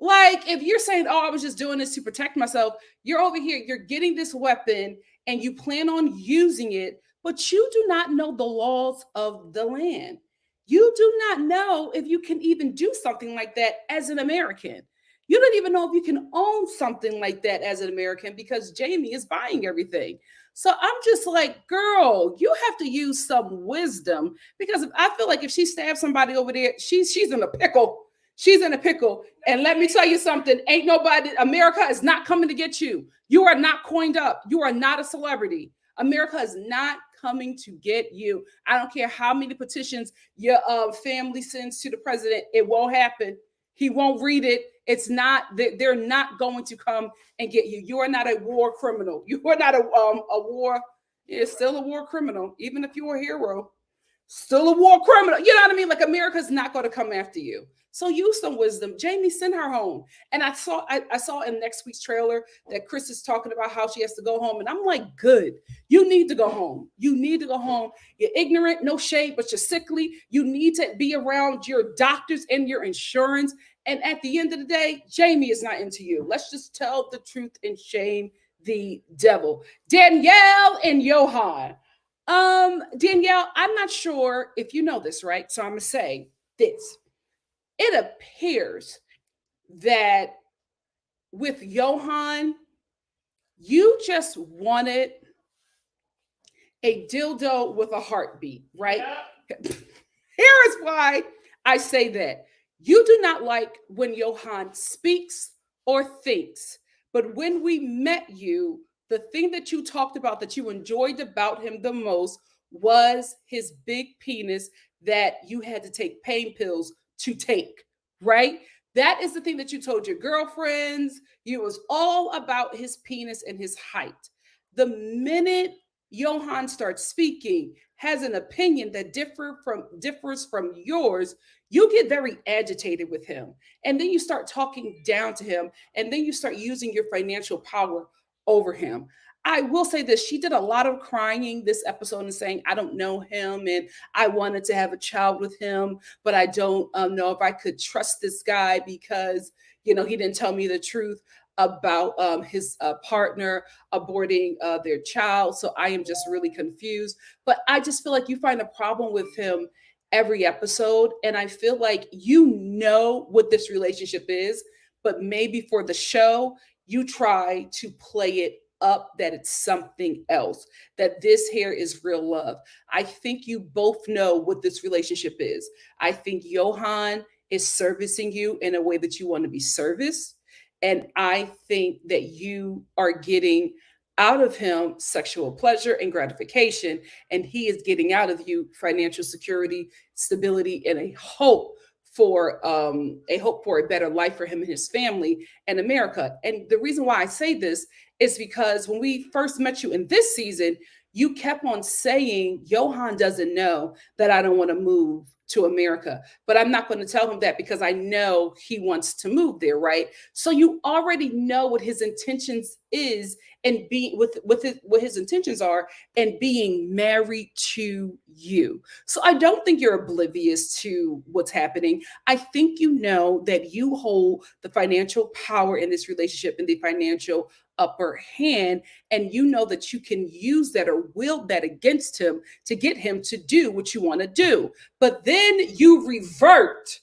Like, if you're saying, oh, I was just doing this to protect myself, you're over here, you're getting this weapon and you plan on using it, but you do not know the laws of the land. You do not know if you can even do something like that as an American. You don't even know if you can own something like that as an American because Jamie is buying everything. So I'm just like, girl, you have to use some wisdom, because I feel like if she stabs somebody over there, she's in a pickle. She's in a pickle. And let me tell you something. Ain't nobody, America is not coming to get you. You are not coined up. You are not a celebrity. America is not coming to get you. I don't care how many petitions your family sends to the president. It won't happen. He won't read it. It's not, they're not going to come and get you. You are not a war criminal. You are not a war. It's still a war criminal. Even if you're a hero, still a war criminal. You know what I mean? Like, America's not going to come after you. So use some wisdom. Jamie, send her home. And I saw in next week's trailer that Chris is talking about how she has to go home. And I'm like, good. You need to go home. You need to go home. You're ignorant, no shade, but you're sickly. You need to be around your doctors and your insurance. And at the end of the day, Jamie is not into you. Let's just tell the truth and shame the devil. Danielle and Johan. Danielle, I'm not sure if you know this, right? So I'm going to say this. It appears that with Johan, you just wanted a dildo with a heartbeat, right? Yeah. Here is why I say that. You do not like when Johan speaks or thinks, but when we met you, the thing that you talked about that you enjoyed about him the most was his big penis that you had to take pain pills to take, right? That is the thing that you told your girlfriends. It was all about his penis and his height. The minute Johan starts speaking, has an opinion that differs from yours, you get very agitated with him. And then you start talking down to him. And then you start using your financial power over him. I will say this. She did a lot of crying this episode and saying, I don't know him and I wanted to have a child with him, but I don't know if I could trust this guy because, he didn't tell me the truth about his partner aborting their child. So I am just really confused. But I just feel like you find a problem with him every episode. And I feel like you know what this relationship is, but maybe for the show, you try to play it up that it's something else, that this here is real love. I think you both know what this relationship is. I think Johan is servicing you in a way that you want to be serviced. And I think that you are getting out of him sexual pleasure and gratification, and he is getting out of you financial security, stability, and a hope for a better life for him and his family and America. And the reason why I say this is because when we first met you in this season, you kept on saying, Johan doesn't know that I don't want to move to America, but I'm not going to tell him that because I know he wants to move there, right? So you already know what his intentions is and being what his intentions are and being married to you. So I don't think you're oblivious to what's happening. I think you know that you hold the financial power in this relationship and the financial upper hand, and you know that you can use that or wield that against him to get him to do what you want to do. But then you revert,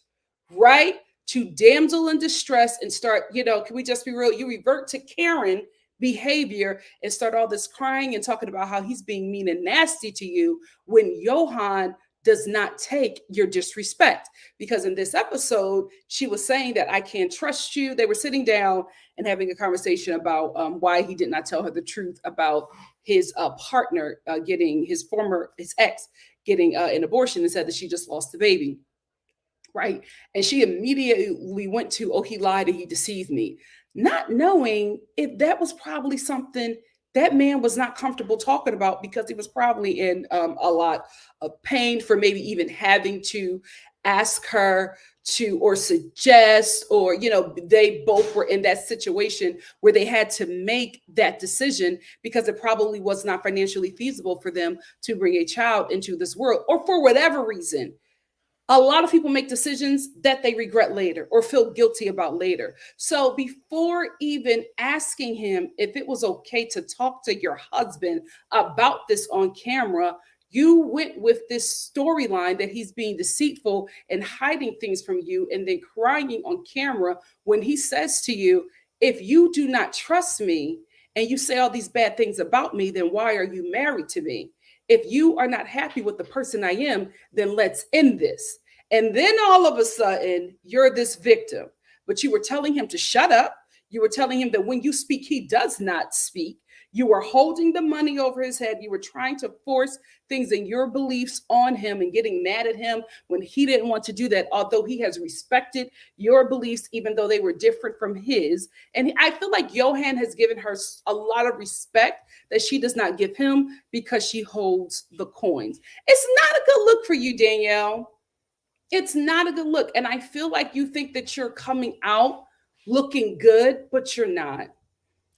right, to damsel in distress and start, can we just be real? You revert to Karen behavior and start all this crying and talking about how he's being mean and nasty to you when Johan does not take your disrespect. Because in this episode, she was saying that I can't trust you. They were sitting down and having a conversation about why he did not tell her the truth about his partner getting his ex getting an abortion, and said that she just lost the baby. Right. And she immediately went to, oh, he lied and he deceived me, not knowing if that was probably something that man was not comfortable talking about because he was probably in a lot of pain for maybe even having to ask her to or suggest, or they both were in that situation where they had to make that decision because it probably was not financially feasible for them to bring a child into this world, or for whatever reason. A lot of people make decisions that they regret later or feel guilty about later. So before even asking him if it was okay to talk to your husband about this on camera, you went with this storyline that he's being deceitful and hiding things from you, and then crying on camera when he says to you, if you do not trust me and you say all these bad things about me, then why are you married to me? If you are not happy with the person I am, then let's end this. And then all of a sudden, you're this victim. But you were telling him to shut up. You were telling him that when you speak, he does not speak. You were holding the money over his head. You were trying to force things in your beliefs on him and getting mad at him when he didn't want to do that, although he has respected your beliefs, even though they were different from his. And I feel like Johan has given her a lot of respect that she does not give him because she holds the coins. It's not a good look for you, Danielle. It's not a good look. And I feel like you think that you're coming out looking good, but you're not.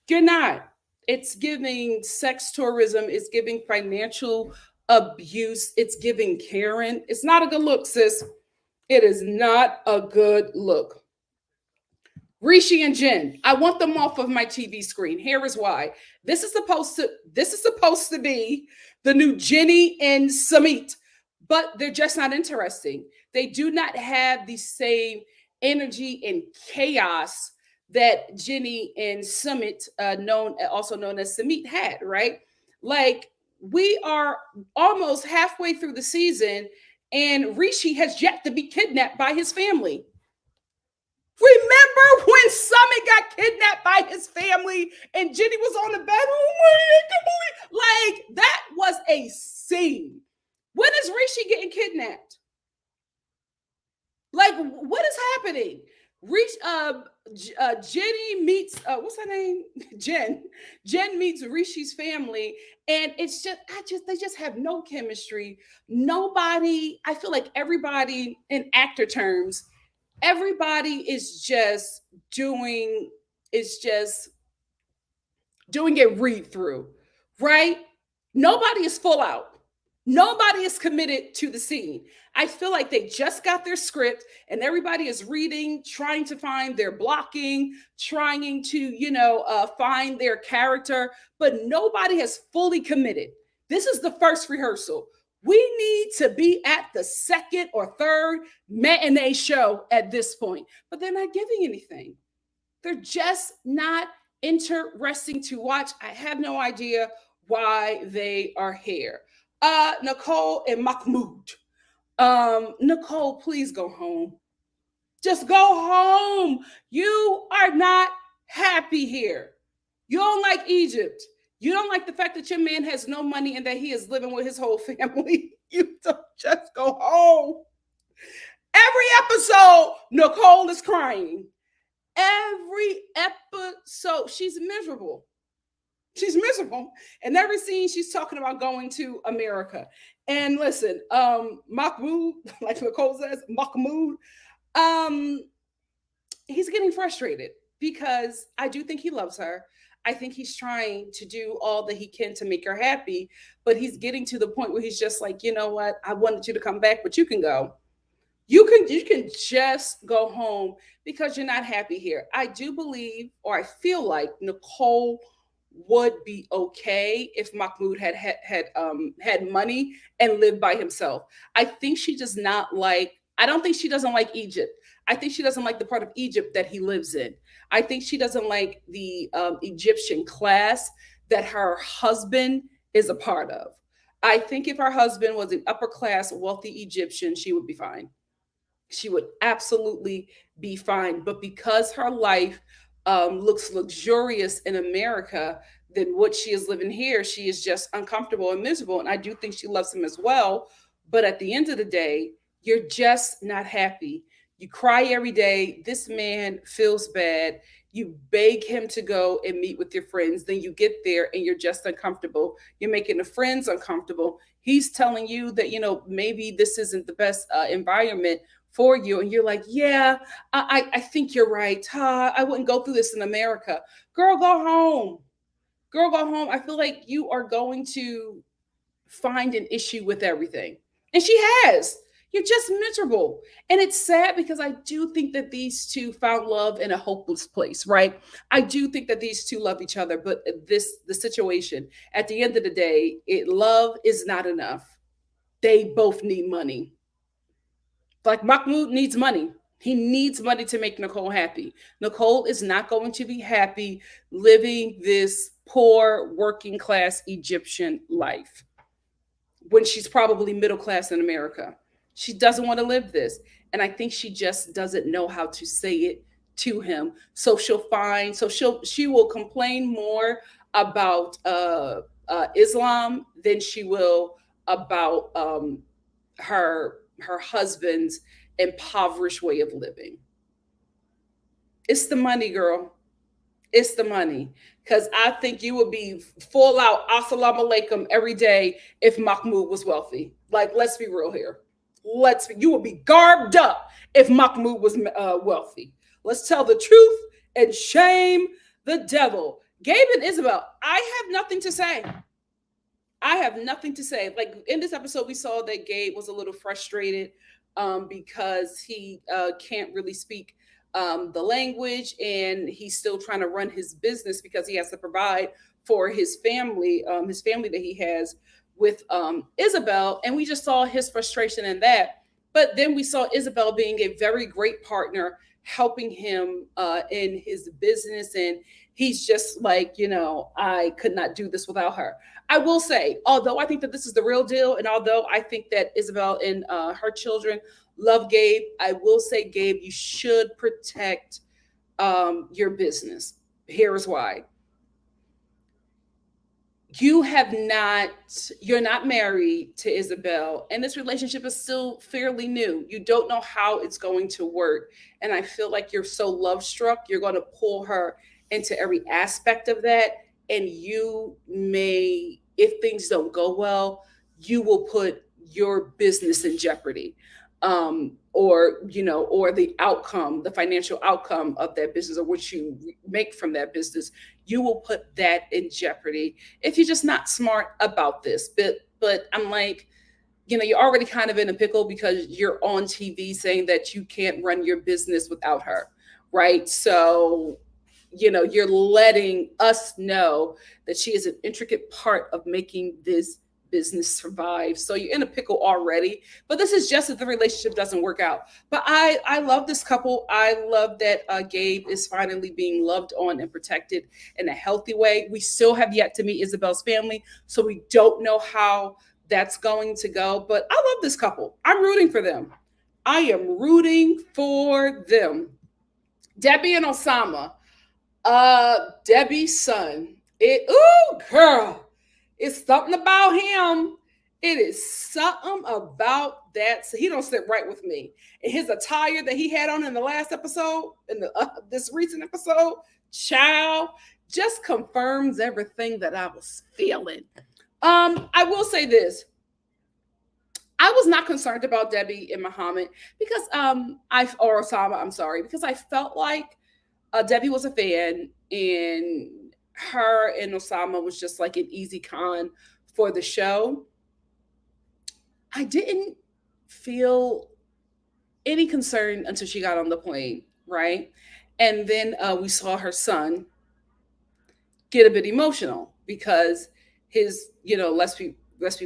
You're not. It's giving sex tourism. It's giving financial abuse. It's giving Karen. It's not a good look, sis. It is not a good look. Rishi and Jen, I want them off of my TV screen. Here is why. This is supposed to be the new Jenny and Samit, but they're just not interesting. They do not have the same energy and chaos that Jenny and Summit, also known as Samit, had, right? Like, we are almost halfway through the season, and Rishi has yet to be kidnapped by his family. Remember when Summit got kidnapped by his family and Jenny was on the bed? Oh my God, like, that was a scene. When is Rishi getting kidnapped? Like, what is happening? Jenny meets what's her name? Jen. Jen meets Rishi's family, and it's just they just have no chemistry. Nobody. I feel like everybody, in actor terms, everybody is just doing a read through, right? Nobody is full out. Nobody is committed to the scene. I feel like they just got their script and everybody is reading, trying to find their blocking, trying to, find their character, but nobody has fully committed. This is the first rehearsal. We need to be at the second or third matinee show at this point, but they're not giving anything. They're just not interesting to watch. I have no idea why they are here. Nicole and Mahmoud. Nicole, please go home. Just go home. You are not happy here. You don't like Egypt. You don't like the fact that your man has no money and that he is living with his whole family. You don't just go home. Every episode, Nicole is crying. Every episode, she's miserable. She's miserable. And every scene, she's talking about going to America. And listen, Mahmoud, like Nicole says, Mahmoud, he's getting frustrated because I do think he loves her. I think he's trying to do all that he can to make her happy, but he's getting to the point where he's just like, you know what? I wanted you to come back, but you can go. You can just go home because you're not happy here. I do believe, or I feel like Nicole would be okay if Mahmoud had money and lived by himself. I think she does not like. I don't think she doesn't like Egypt. I think she doesn't like the part of Egypt that he lives in. I think she doesn't like the Egyptian class that her husband is a part of. I think if her husband was an upper class, wealthy Egyptian, she would be fine. She would absolutely be fine. But because her life looks luxurious in America than what she is living here, she is just uncomfortable and miserable. And I do think she loves him as well. But at the end of the day, you're just not happy. You cry every day. This man feels bad. You beg him to go and meet with your friends. Then you get there and you're just uncomfortable. You're making the friends uncomfortable. He's telling you that, maybe this isn't the best environment for you. And you're like, yeah, I think you're right. I wouldn't go through this in America. Girl, go home. Girl, go home. I feel like you are going to find an issue with everything. And she has. You're just miserable. And it's sad because I do think that these two found love in a hopeless place, right? I do think that these two love each other, but the situation, at the end of the day, love is not enough. They both need money. Like Mahmoud needs money. He needs money to make Nicole happy. Nicole is not going to be happy living this poor working class Egyptian life when she's probably middle class in America. She doesn't want to live this. And I think she just doesn't know how to say it to him. So she will complain more about Islam than she will about her husband's impoverished way of living. It's the money, girl. It's the money. Because I think you would be full out assalamu alaikum every day if Mahmoud was wealthy. Like, let's be real here. You would be garbed up if Mahmoud was wealthy. Let's tell the truth and shame the devil. Gabe and Isabel, I have nothing to say. I have nothing to say. Like in this episode, we saw that Gabe was a little frustrated because he can't really speak the language, and he's still trying to run his business because he has to provide for his family that he has with Isabel. And we just saw his frustration in that. But then we saw Isabel being a very great partner, helping him in his business. And he's just like, I could not do this without her. I will say, although I think that this is the real deal, and although I think that Isabel and her children love Gabe, I will say, Gabe, you should protect your business. Here's why. You're not married to Isabel, and this relationship is still fairly new. You don't know how it's going to work. And I feel like you're so love struck, you're going to pull her into every aspect of that. And you may, if things don't go well, you will put your business in jeopardy. Or the outcome, the financial outcome of that business, or what you make from that business, you will put that in jeopardy if you're just not smart about this. But I'm like, you're already kind of in a pickle because you're on TV saying that you can't run your business without her, right? So, you're letting us know that she is an intricate part of making this business survive. So you're in a pickle already, but this is just if the relationship doesn't work out. But I love this couple. I love that Gabe is finally being loved on and protected in a healthy way. We still have yet to meet Isabel's family, so we don't know how that's going to go, but I love this couple. I'm rooting for them. I am rooting for them. Debbie and Osama, Debbie's son, Girl, it's something about him. It is something about that. So he don't sit right with me. And his attire that he had on in the last episode, in the this recent episode, child, just confirms everything that I was feeling. I will say this. I was not concerned about Debbie and Muhammad because or Osama, I'm sorry, because I felt like Debbie was a fan and her and Osama was just like an easy con for the show. I didn't feel any concern until she got on the plane, right? And then we saw her son get a bit emotional because his, let's be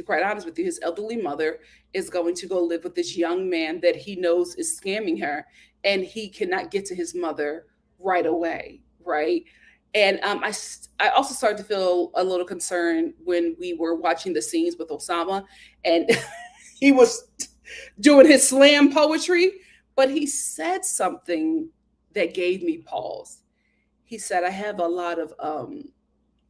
quite honest with you, his elderly mother is going to go live with this young man that he knows is scamming her, and he cannot get to his mother right away, right? And I also started to feel a little concerned when we were watching the scenes with Osama, and he was doing his slam poetry, but he said something that gave me pause. He said, I have a lot of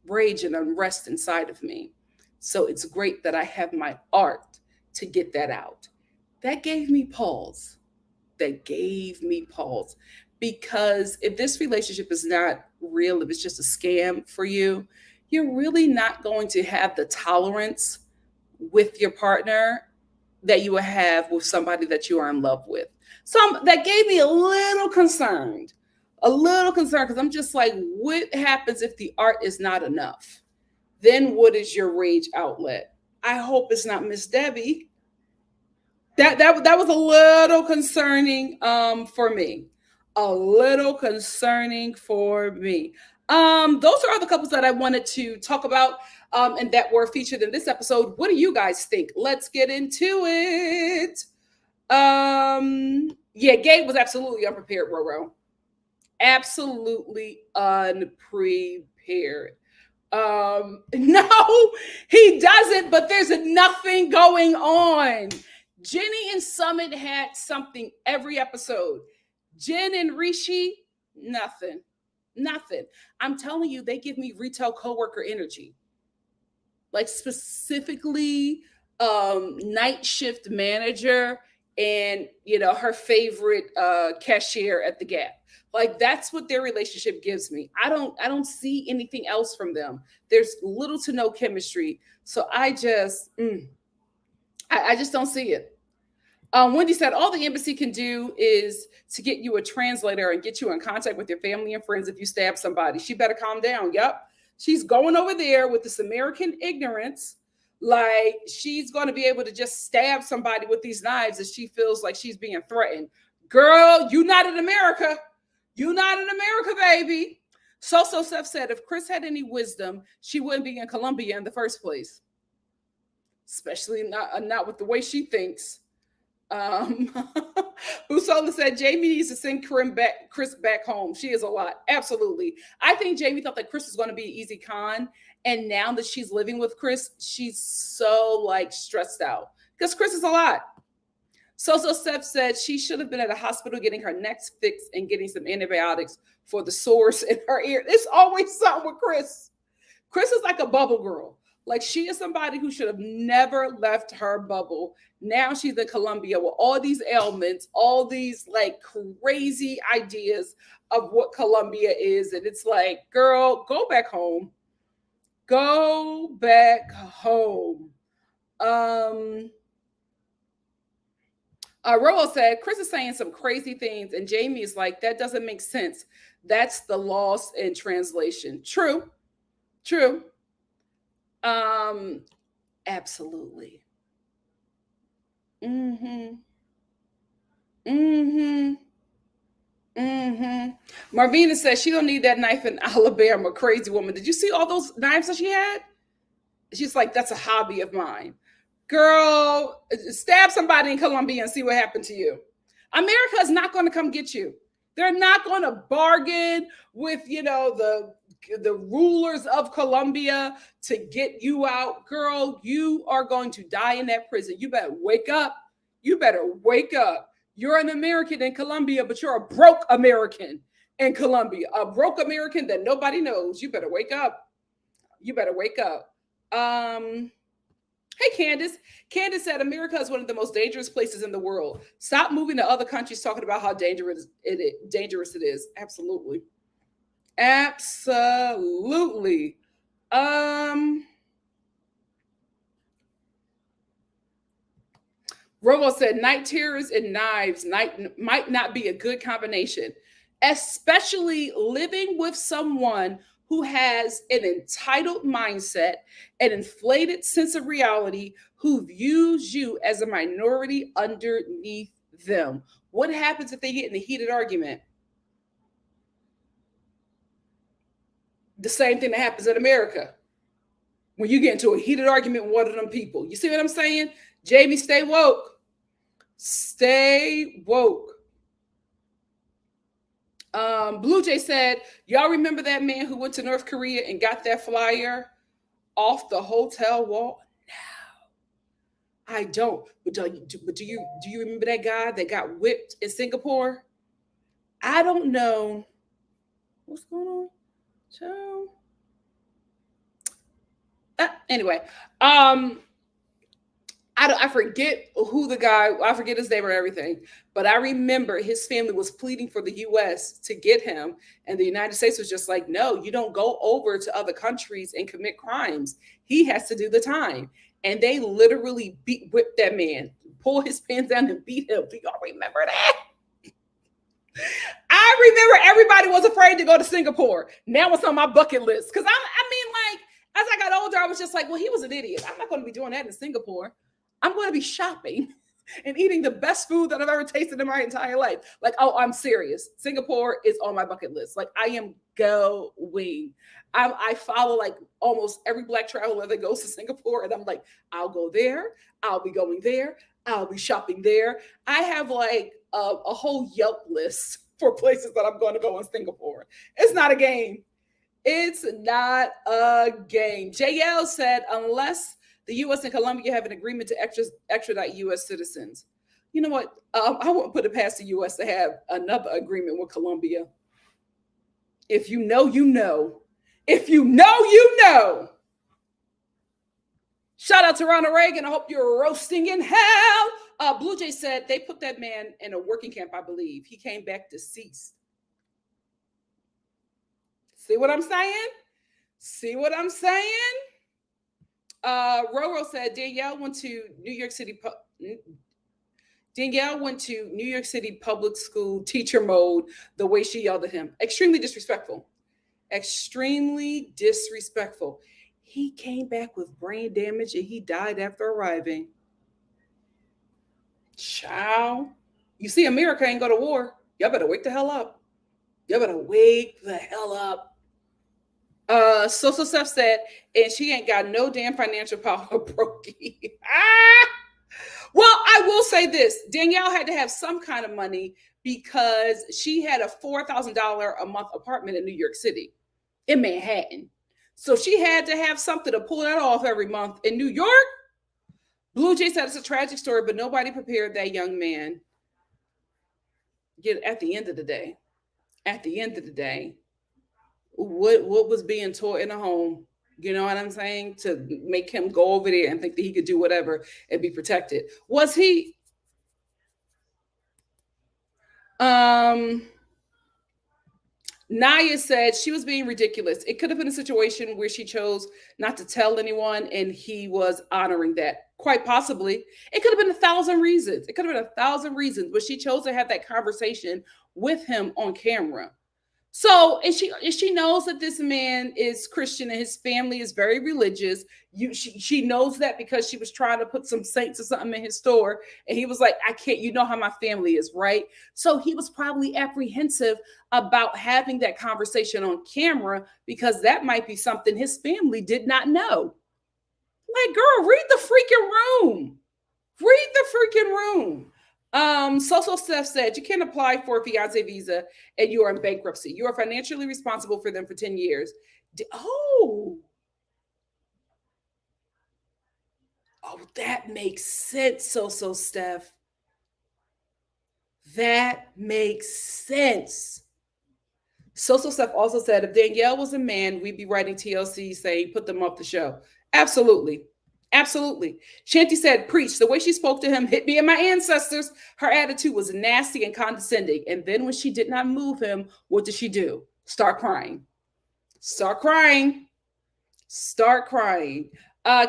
rage and unrest inside of me. So it's great that I have my art to get that out. That gave me pause. That gave me pause. Because if this relationship is not real, if it's just a scam for you, you're really not going to have the tolerance with your partner that you will have with somebody that you are in love with. So that gave me a little concerned because I'm just like, what happens if the art is not enough? Then what is your rage outlet? I hope it's not Miss Debbie. That was a little concerning for me. A little concerning for me. Those are all the couples that I wanted to talk about and that were featured in this episode. What do you guys think? Let's get into it. Yeah, Gabe was absolutely unprepared, Roro. Absolutely unprepared. No, he doesn't, but there's nothing going on. Jenny and Summit had something every episode. Jen and Rishi, nothing. Nothing. I'm telling you, they give me retail coworker energy. Like specifically night shift manager and her favorite cashier at the Gap. Like that's what their relationship gives me. I don't see anything else from them. There's little to no chemistry. So I just don't see it. Wendy said all the embassy can do is to get you a translator and get you in contact with your family and friends if you stab somebody. She better calm down. Yep. She's going over there with this American ignorance. Like she's going to be able to just stab somebody with these knives if she feels like she's being threatened. Girl, you not in America. You not in America, baby. So Steph said if Chris had any wisdom, she wouldn't be in Colombia in the first place. Especially not with the way she thinks. Usola said Jamie needs to send Chris back home. She is a lot. Absolutely. I think Jamie thought that Chris was going to be an easy con. And now that she's living with Chris, she's so like stressed out because Chris is a lot. So Steph said she should have been at a hospital getting her neck fixed and getting some antibiotics for the sores in her ear. It's always something with Chris. Chris is like a bubble girl. Like she is somebody who should have never left her bubble. Now she's in Colombia with all these ailments, all these like crazy ideas of what Colombia is. And it's like, girl, go back home. Go back home. Roel said, Chris is saying some crazy things. And Jamie is like, that doesn't make sense. That's the loss in translation. True. Absolutely. Marvina says she don't need that knife in Alabama. Crazy woman. Did you see all those knives that she had? She's like, that's a hobby of mine. Girl, stab somebody in Colombia and see what happened to you. America is not going to come get you. They're not going to bargain with, the rulers of Colombia to get you out. Girl, you are going to die in that prison. You better wake up. You're an American in Colombia, but you're a broke American in Colombia. A broke American that nobody knows. You better wake up. You better wake up. Hey, Candace. Candace said America is one of the most dangerous places in the world. Stop moving to other countries talking about how dangerous it is. Absolutely. Absolutely. Robo said night terrors and knives might not be a good combination, especially living with someone who has an entitled mindset, an inflated sense of reality, who views you as a minority underneath them. What happens if they get in a heated argument? The same thing that happens in America. When you get into a heated argument with one of them people. You see what I'm saying? Jamie, stay woke. Stay woke. Blue Jay said, y'all remember that man who went to North Korea and got that flyer off the hotel wall? No, I don't. But do you remember that guy that got whipped in Singapore? I don't know. What's going on? So, anyway, I forget who the guy, I forget his name or everything, but I remember his family was pleading for the US to get him. And the United States was just like, no, you don't go over to other countries and commit crimes. He has to do the time. And they literally whipped that man, pull his pants down and beat him. Do y'all remember that? I remember everybody was afraid to go to Singapore. Now it's on my bucket list. Because I mean, like, as I got older, I was just like, well, he was an idiot. I'm not going to be doing that in Singapore. I'm going to be shopping and eating the best food that I've ever tasted in my entire life. Like, oh, I'm serious. Singapore is on my bucket list. Like, I am going. I follow like almost every Black traveler that goes to Singapore. And I'm like, I'll go there. I'll be going there. I'll be shopping there. I have like a whole Yelp list for places that I'm going to go in Singapore. It's not a game. It's not a game. JL said, unless the U.S. and Colombia have an agreement to extradite U.S. citizens. You know what? I wouldn't put it past the U.S. to have another agreement with Colombia. If you know, you know. If you know, you know. Shout out to Ronald Reagan. I hope you're roasting in hell. Blue Jay said they put that man in a working camp, I believe. He came back deceased. See what I'm saying? See what I'm saying? Roro said Danielle went to New York City public school teacher mode the way she yelled at him. Extremely disrespectful. Extremely disrespectful. He came back with brain damage and he died after arriving. Child. You see, America ain't go to war. Y'all better wake the hell up. Y'all better wake the hell up. So Steph said, and she ain't got no damn financial power, brokey. Well, I will say this. Danielle had to have some kind of money because she had a $4,000 a month apartment in New York City, in Manhattan. So she had to have something to pull that off every month. In New York, Blue Jay said it's a tragic story, but nobody prepared that young man. At the end of the day, what was being taught in the home, you know what I'm saying, to make him go over there and think that he could do whatever and be protected? Was he? Naya said she was being ridiculous. It could have been a situation where she chose not to tell anyone and he was honoring that. Quite possibly. It could have been 1,000 reasons. It could have been 1,000 reasons, but she chose to have that conversation with him on camera. So, and she knows that this man is Christian and his family is very religious. She knows that because she was trying to put some saints or something in his store. And he was like, I can't, you know how my family is, right? So he was probably apprehensive about having that conversation on camera because that might be something his family did not know. Like, girl, read the freaking room. Read the freaking room. So Steph said, you can't apply for a fiance visa and you are in bankruptcy. You are financially responsible for them for 10 years. Oh, that makes sense. So Steph, that makes sense. Social Stuff also said, if Danielle was a man, we'd be writing TLC saying, put them off the show. Absolutely. Absolutely. Shanti said, preach. The way she spoke to him hit me and my ancestors. Her attitude was nasty and condescending. And then when she did not move him, what did she do? Start crying. Start crying. Start crying.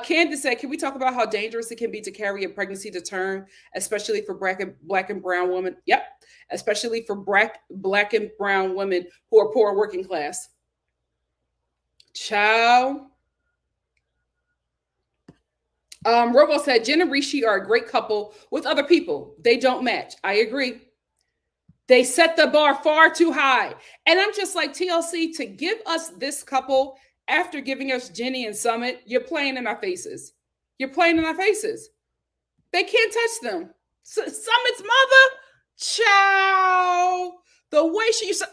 Candace said, can we talk about how dangerous it can be to carry a pregnancy to term, especially for black and brown women? Yep. Especially for black and brown women who are poor working class. Ciao. Robo said, Jen and Rishi are a great couple with other people. They don't match. I agree. They set the bar far too high. And I'm just like, TLC, to give us this couple after giving us Jenny and Summit, you're playing in our faces. You're playing in our faces. They can't touch them. Summit's mother, ciao. The way she used to,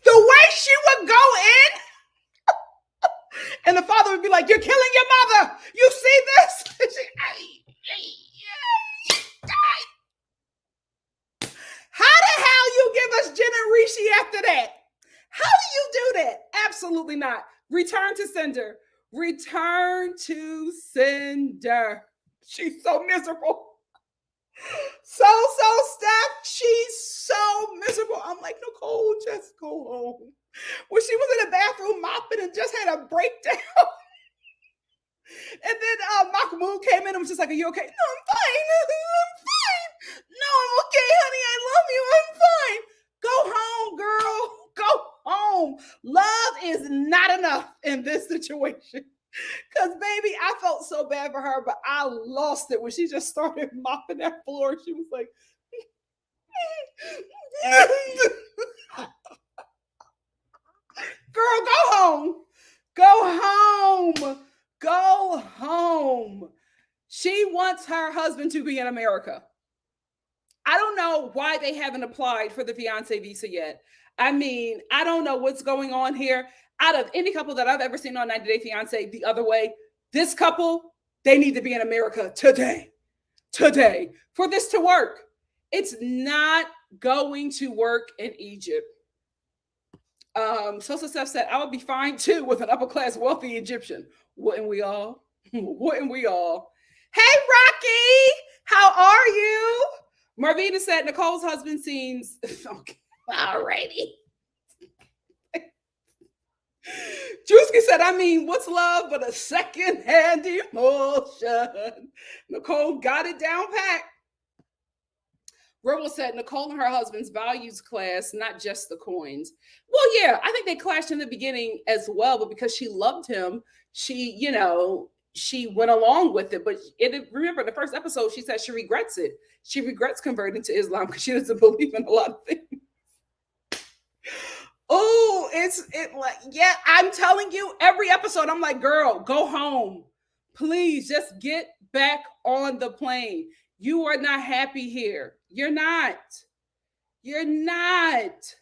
the way she would go in, and the father would be like, you're killing your mother. You see this? How the hell you give us Jen and Rishi after that? How do you do that? Absolutely not. Return to sender. Return to sender. She's so miserable. So Steph, she's so miserable. I'm like, Nicole, just go home. When she was in the bathroom mopping and just had a breakdown. And then Mahmoud came in and was just like, are you okay? No, I'm fine. I'm fine. No, I'm okay, honey. I love you. I'm fine. Go home, girl. Go home. Love is not enough in this situation. Because, baby, I felt so bad for her, but I lost it when she just started mopping that floor. She was like, girl, go home. Go home. Go home. She wants her husband to be in America. I don't know why they haven't applied for the fiance visa yet. I mean, I don't know what's going on here. Out of any couple that I've ever seen on 90 Day Fiance the other way, this couple, they need to be in America today. Today. For this to work. It's not going to work in Egypt. Sosa Steph said, I would be fine too with an upper class wealthy Egyptian. Wouldn't we all? Wouldn't we all? Hey, Rocky, how are you? Marvina said, Nicole's husband seems okay. Alrighty. Drewski said, I mean, what's love but a second-hand emotion? Nicole got it down pat. Rebel said, Nicole and her husband's values class, not just the coins. Well, yeah, I think they clashed in the beginning as well, but because she loved him, she went along with it. But remember, the first episode, she said she regrets it. She regrets converting to Islam because she doesn't believe in a lot of things. Oh, yeah, I'm telling you, every episode, I'm like, girl, go home. Please just get back on the plane. You are not happy here. You're not. You're not.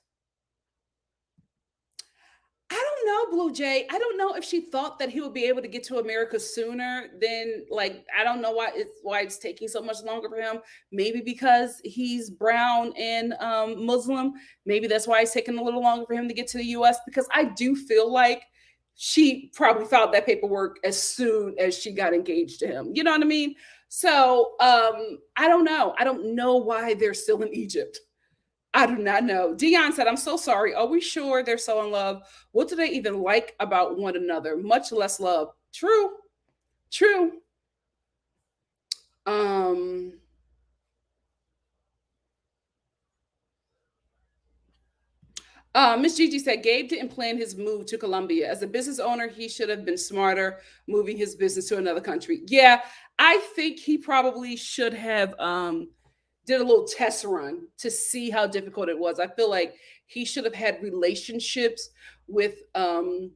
I don't know, Blue Jay. I don't know if she thought that he would be able to get to America sooner than, I don't know why it's taking so much longer for him. Maybe because he's brown and Muslim. Maybe that's why it's taking a little longer for him to get to the U.S. Because I do feel like she probably filed that paperwork as soon as she got engaged to him. You know what I mean? So I don't know. I don't know why they're still in Egypt. I do not know. Dion said, I'm so sorry. Are we sure they're so in love? What do they even like about one another? Much less love. True. Miss Gigi said, Gabe didn't plan his move to Colombia. As a business owner, he should have been smarter moving his business to another country. Yeah, I think he probably should have did a little test run to see how difficult it was. I feel like he should have had relationships with I don't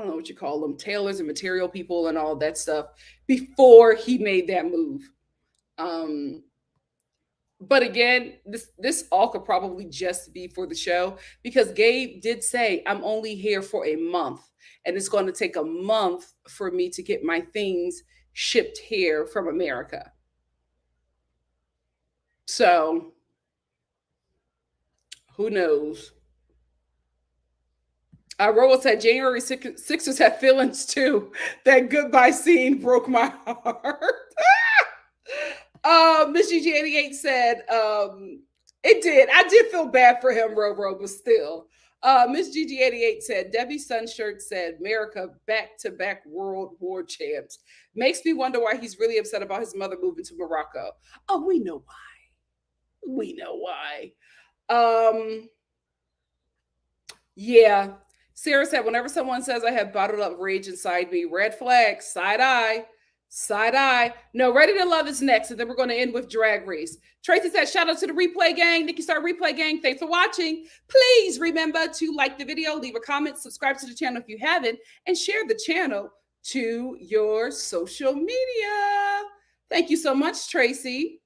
know what you call them, tailors and material people and all that stuff before he made that move. But again, this all could probably just be for the show, because Gabe did say, I'm only here for a month, and it's going to take a month for me to get my things shipped here from America. So who knows? Roel said January 6ers have feelings too. That goodbye scene broke my heart. Miss GG88 said, it did. I did feel bad for him, Roro, but still. Miss GG88 said, Debbie Sunshirt said, America back-to-back World War champs. Makes me wonder why he's really upset about his mother moving to Morocco. Oh, we know why. We know why. Yeah. Sarah said, whenever someone says I have bottled up rage inside me, red flag, side eye. Side eye. No, Ready to Love is next, and then we're going to end with Drag Race. Tracy said, shout out to the replay gang, NikkiStar replay gang. Thanks for watching. Please remember to like the video, leave a comment, subscribe to the channel if you haven't, and share the channel to your social media. Thank you so much, Tracy.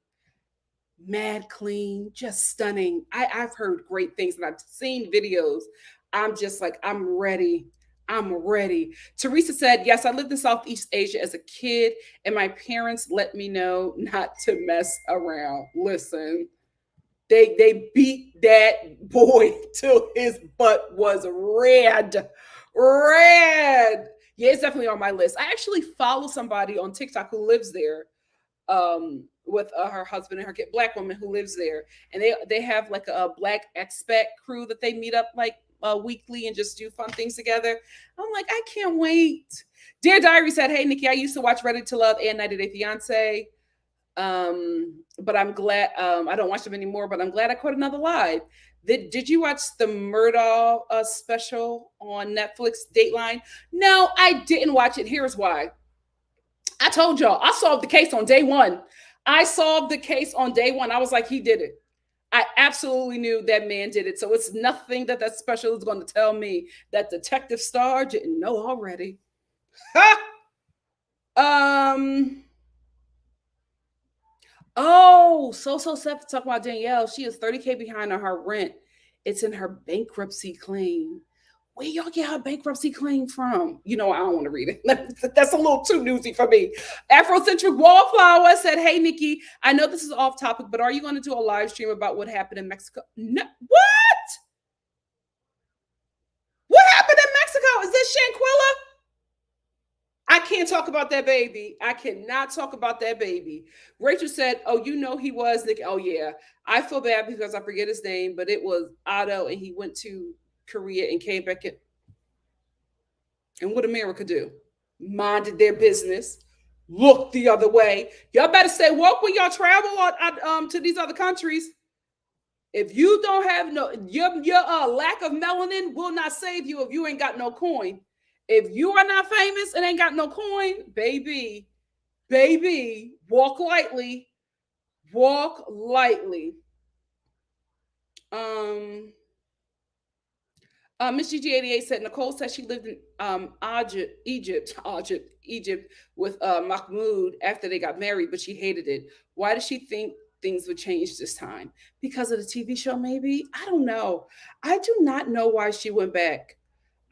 Mad clean, just stunning. I've heard great things and I've seen videos. I'm just like, I'm ready. I'm ready. Teresa said, yes, I lived in Southeast Asia as a kid, and my parents let me know not to mess around. Listen, they beat that boy till his butt was red. Red. Yeah, it's definitely on my list. I actually follow somebody on TikTok who lives there. With her husband and her black woman who lives there, and they have like a black expat crew that they meet up like weekly and just do fun things together. I'm like, I can't wait. Dear Diary said, hey Nikki, I used to watch Ready to Love and 90 Day Fiance, but I'm glad I don't watch them anymore, but I'm glad I caught another live. Did you watch the Murdaugh special on Netflix, Dateline? No, I didn't watch it. Here's why. I told y'all, I solved the case on day one. I solved the case on day one. I was like, he did it. I absolutely knew that man did it. So it's nothing that special is going to tell me that Detective-Star didn't know already. Oh, so Seth talking about Danielle. She is $30K behind on her rent. It's in her bankruptcy claim. Where y'all get her bankruptcy claim from? You know, I don't want to read it. That's a little too newsy for me. Afrocentric Wallflower said, hey, Nikki, I know this is off topic, but are you going to do a live stream about what happened in Mexico? No. What? What happened in Mexico? Is this Shanquilla? I can't talk about that baby. I cannot talk about that baby. Rachel said, oh, you know he was. Nikki. Oh, yeah. I feel bad because I forget his name, but it was Otto, and he went to Korea and came back in. And what America do? Minded their business, looked the other way. Y'all better stay woke when y'all travel to these other countries. If you don't have your lack of melanin will not save you if you ain't got no coin. If you are not famous and ain't got no coin, baby, walk lightly. Walk lightly. Miss GG88 said Nicole said she lived in Egypt with Mahmoud after they got married, but she hated it. Why does she think things would change this time? Because of the TV show, maybe? I don't know. I do not know why she went back.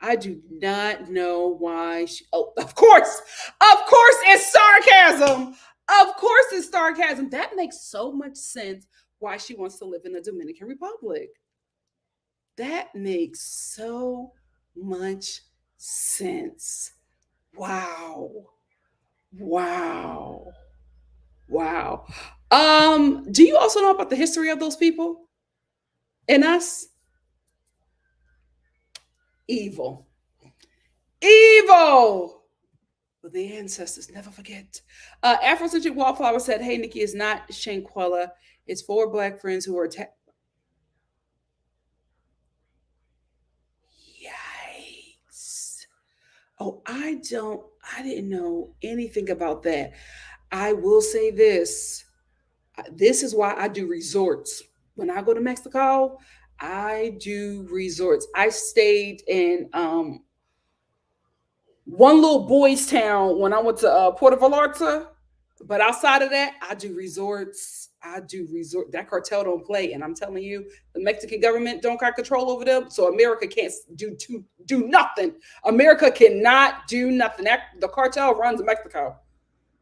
I do not know why she. Oh, of course, it's sarcasm. Of course, it's sarcasm. That makes so much sense. Why she wants to live in the Dominican Republic. That makes so much sense. Wow. Do you also know about the history of those people and us? Evil. But the ancestors never forget. Afrocentric Wallflower said, hey, Nikki, is not Shanquella. It's 4 black friends who are attacked. Oh, I didn't know anything about that. I will say this. This is why I do resorts. When I go to Mexico, I do resorts. I stayed in one little boys town when I went to Puerto Vallarta. But outside of that, I do resorts. That cartel don't play. And I'm telling you, the Mexican government don't got control over them. So America can't do nothing. America cannot do nothing. The cartel runs Mexico.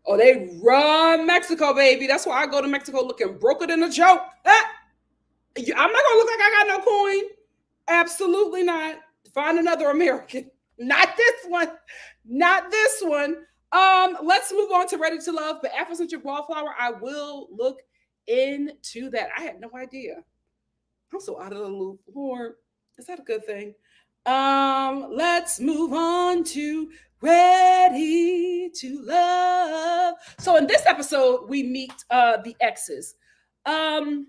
Oh, they run Mexico, baby. That's why I go to Mexico looking broker than a joke. I'm not gonna look like I got no coin. Absolutely not. Find another American. Not this one. Not this one. Let's move on to Ready to Love. But Afrocentric Wallflower, I will look into that. I had no idea. I'm so out of the loop. Lord, is that a good thing? Let's move on to Ready to Love. So in this episode, we meet the exes. I'm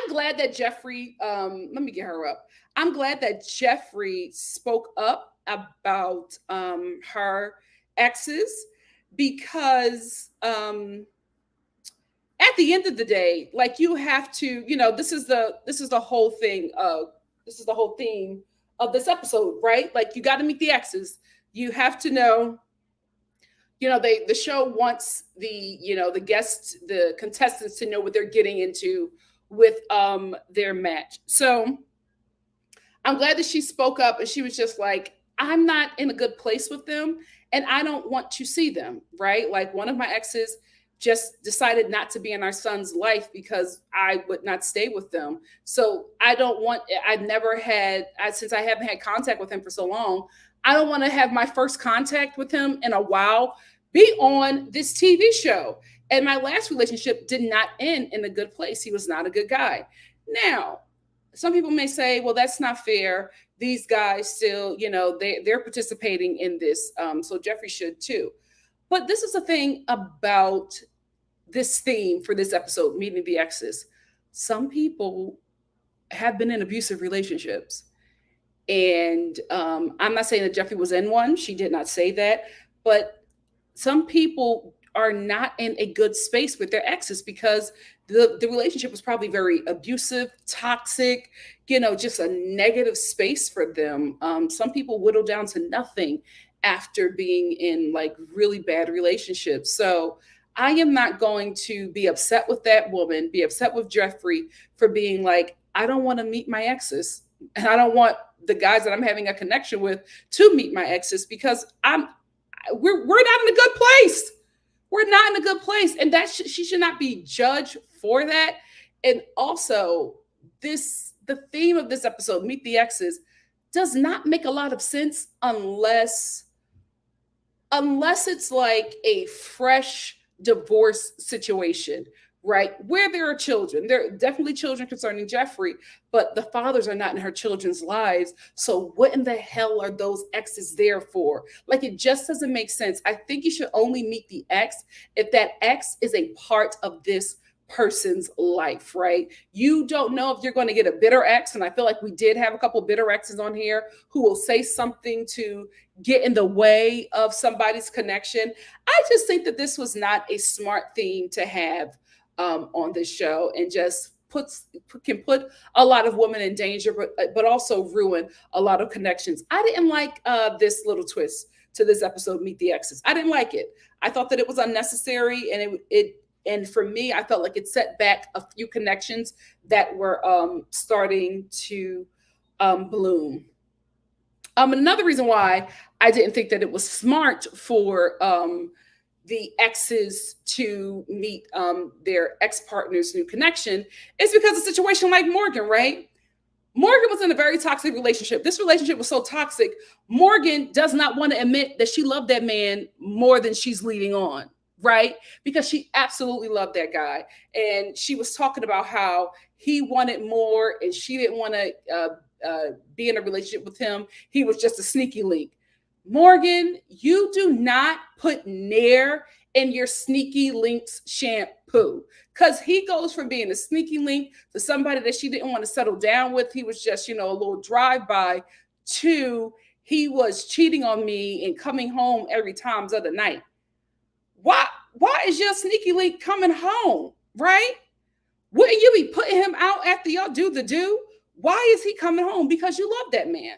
glad that Jeffrey, let me get her up. I'm glad that Jeffrey spoke up about her exes because at the end of the day, like you have to, this is the whole thing of this is the whole theme of this episode, right? Like you got to meet the exes. You have to know, the show wants the guests, the contestants to know what they're getting into with their match. So I'm glad that she spoke up and she was just like, I'm not in a good place with them and I don't want to see them, right? Like one of my exes just decided not to be in our son's life because I would not stay with them. So since I haven't had contact with him for so long, I don't want to have my first contact with him in a while be on this TV show. And my last relationship did not end in a good place. He was not a good guy. Now, some people may say, well, that's not fair. These guys still, they're participating in this. So Jeffrey should too. But this is the thing about this theme for this episode, meeting the exes. Some people have been in abusive relationships. And I'm not saying that Jeffrey was in one. She did not say that. But some people are not in a good space with their exes because the relationship was probably very abusive, toxic, just a negative space for them. Some people whittle down to nothing after being in like really bad relationships. So I am not going to be upset with that woman, be upset with Jeffrey for being like, I don't want to meet my exes. And I don't want the guys that I'm having a connection with to meet my exes because we're not in a good place. We're not in a good place. And that she should not be judged for that. And also the theme of this episode, Meet the Exes, does not make a lot of sense unless it's like a fresh divorce situation, right? Where there are children. There are definitely children concerning Jeffrey, but the fathers are not in her children's lives. So what in the hell are those exes there for? Like, it just doesn't make sense. I think you should only meet the ex if that ex is a part of this person's life, right? You don't know if you're going to get a bitter ex. And I feel like we did have a couple bitter exes on here who will say something to get in the way of somebody's connection. I just think that this was not a smart thing to have on this show, and just can put a lot of women in danger, but also ruin a lot of connections. I didn't like this little twist to this episode, Meet the Exes. I didn't like it. I thought that it was unnecessary, and for me, I felt like it set back a few connections that were starting to bloom. Another reason why I didn't think that it was smart for the exes to meet their ex-partner's new connection is because of a situation like Morgan, right? Morgan was in a very toxic relationship. This relationship was so toxic, Morgan does not want to admit that she loved that man more than she's leading on, right? Because she absolutely loved that guy. And she was talking about how he wanted more and she didn't want to be in a relationship with him. He was just a sneaky link. Morgan, you do not put Nair in your sneaky links shampoo, because he goes from being a sneaky link to somebody that she didn't want to settle down with. He was just, a little drive-by, to he was cheating on me and coming home every time of the night. Why is your sneaky link coming home, right? Wouldn't you be putting him out after y'all do the do? Why is he coming home? Because you love that man.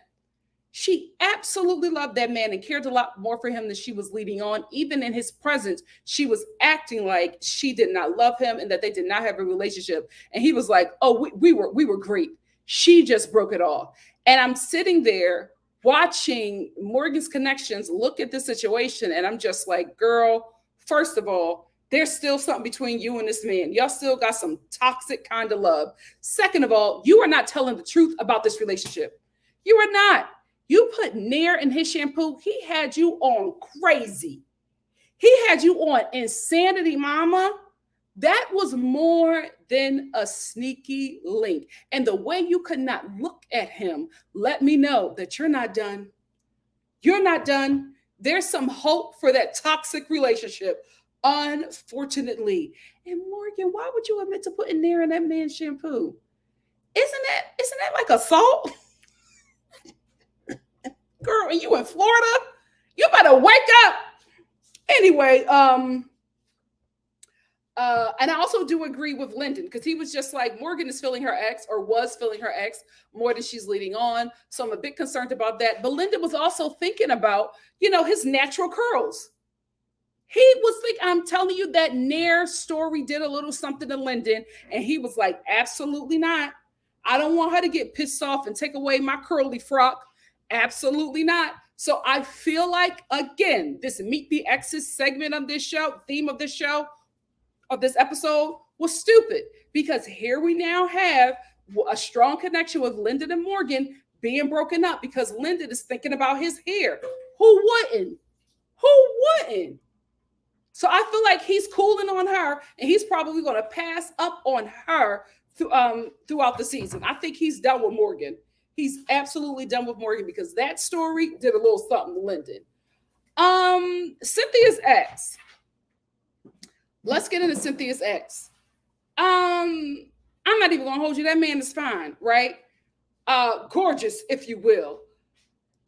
She absolutely loved that man and cared a lot more for him than she was leading on. Even in his presence, she was acting like she did not love him and that they did not have a relationship. And he was like, oh, we were great. She just broke it off. And I'm sitting there watching Morgan's connections look at this situation. And I'm just like, girl, first of all, there's still something between you and this man. Y'all still got some toxic kind of love. Second of all, you are not telling the truth about this relationship. You are not. You put Nair in his shampoo. He had you on crazy. He had you on insanity, mama. That was more than a sneaky link. And the way you could not look at him, let me know that you're not done. You're not done. There's some hope for that toxic relationship, unfortunately. And Morgan, why would you admit to putting Nair in that man's shampoo? Isn't that like assault? Girl, and you in Florida? You better wake up. Anyway, and I also do agree with Lyndon, because he was just like, Morgan is feeling her ex, or was feeling her ex more than she's leading on. So I'm a bit concerned about that. But Lyndon was also thinking about, his natural curls. He was thinking, I'm telling you, that Nair story did a little something to Lyndon. And he was like, absolutely not. I don't want her to get pissed off and take away my curly frock. Absolutely not. So I feel like, again, this Meet the Exes segment of this show, theme of this show, of this episode, was stupid, because here we now have a strong connection with Lyndon and Morgan being broken up because Lyndon is thinking about his hair. Who wouldn't? Who wouldn't? So I feel like he's cooling on her, and he's probably going to pass up on her throughout the season. I think he's done with Morgan. He's absolutely done with Morgan, because that story did a little something to Lyndon. Cynthia's ex. Let's get into Cynthia's ex. I'm not even gonna hold you. That man is fine, right? Gorgeous, if you will.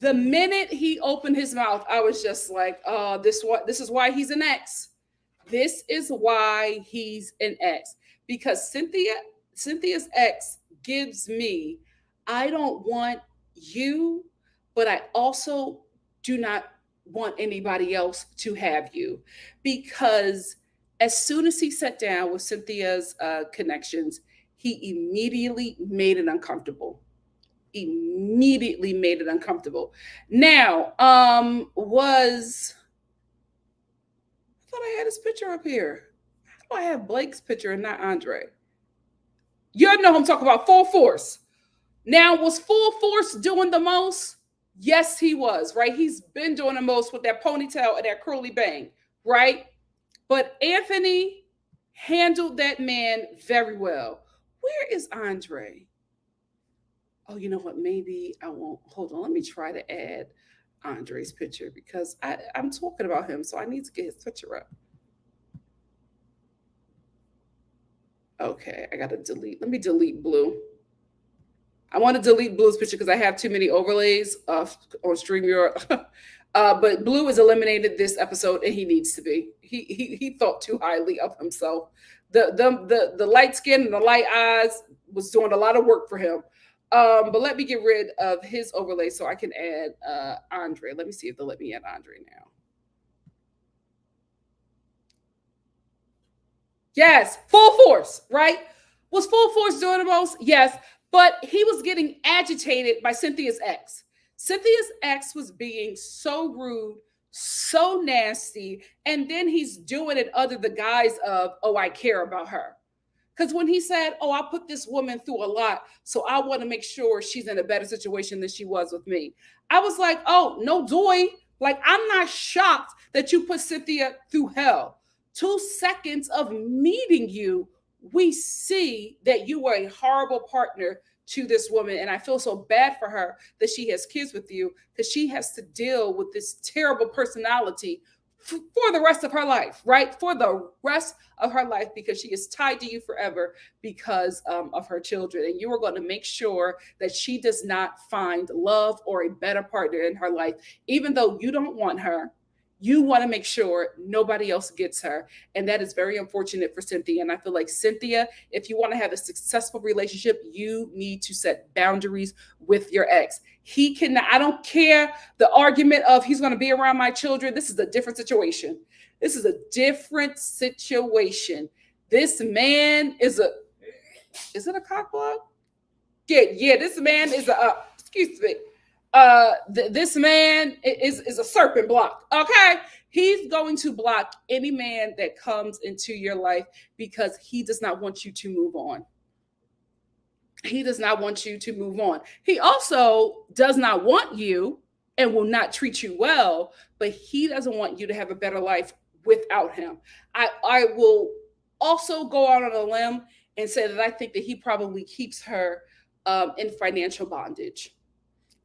The minute he opened his mouth, I was just like, this is why he's an ex. This is why he's an ex. Because Cynthia's ex gives me, I don't want you, but I also do not want anybody else to have you. Because as soon as he sat down with Cynthia's connections, he immediately made it uncomfortable. Immediately made it uncomfortable. Now, I thought I had his picture up here. How do I have Blake's picture and not Andre? You know who I'm talking about, Full Force. Now, was Full Force doing the most? Yes, he was, right? He's been doing the most with that ponytail and that curly bang, right? But Anthony handled that man very well. Where is Andre? Oh, you know what? Maybe I won't. Hold on. Let me try to add Andre's picture, because I'm talking about him, so I need to get his picture up. Okay, I got to delete. Let me delete Blue. I want to delete Blue's picture because I have too many overlays on StreamYard. But Blue is eliminated this episode, and he needs to be. He thought too highly of himself. The light skin and the light eyes was doing a lot of work for him. But let me get rid of his overlay so I can add Andre. Let me see if they'll let me add Andre now. Yes, Full Force, right? Was Full Force doing the most? Yes, but he was getting agitated by Cynthia's ex. Cynthia's ex was being so rude, so nasty, and then he's doing it under the guise of, oh, I care about her. Because when he said, oh, I put this woman through a lot, so I want to make sure she's in a better situation than she was with me, I was like, oh, no doy. Like, I'm not shocked that you put Cynthia through hell. 2 seconds of meeting you, we see that you were a horrible partner to this woman. And I feel so bad for her that she has kids with you, because she has to deal with this terrible personality for the rest of her life, right? For the rest of her life, because she is tied to you forever because of her children. And you are going to make sure that she does not find love or a better partner in her life. Even though you don't want her, you want to make sure nobody else gets her. And that is very unfortunate for Cynthia. And I feel like, Cynthia, if you want to have a successful relationship, you need to set boundaries with your ex. He cannot, I don't care the argument of he's going to be around my children. This is a different situation. This is a different situation. This man is it a cock block? Yeah, this man is excuse me. This man is a serpent block. Okay, he's going to block any man that comes into your life because he does not want you to move on. He does not want you to move on. He also does not want you and will not treat you well, but he doesn't want you to have a better life without him. I will also go out on a limb and say that I think that he probably keeps her in financial bondage.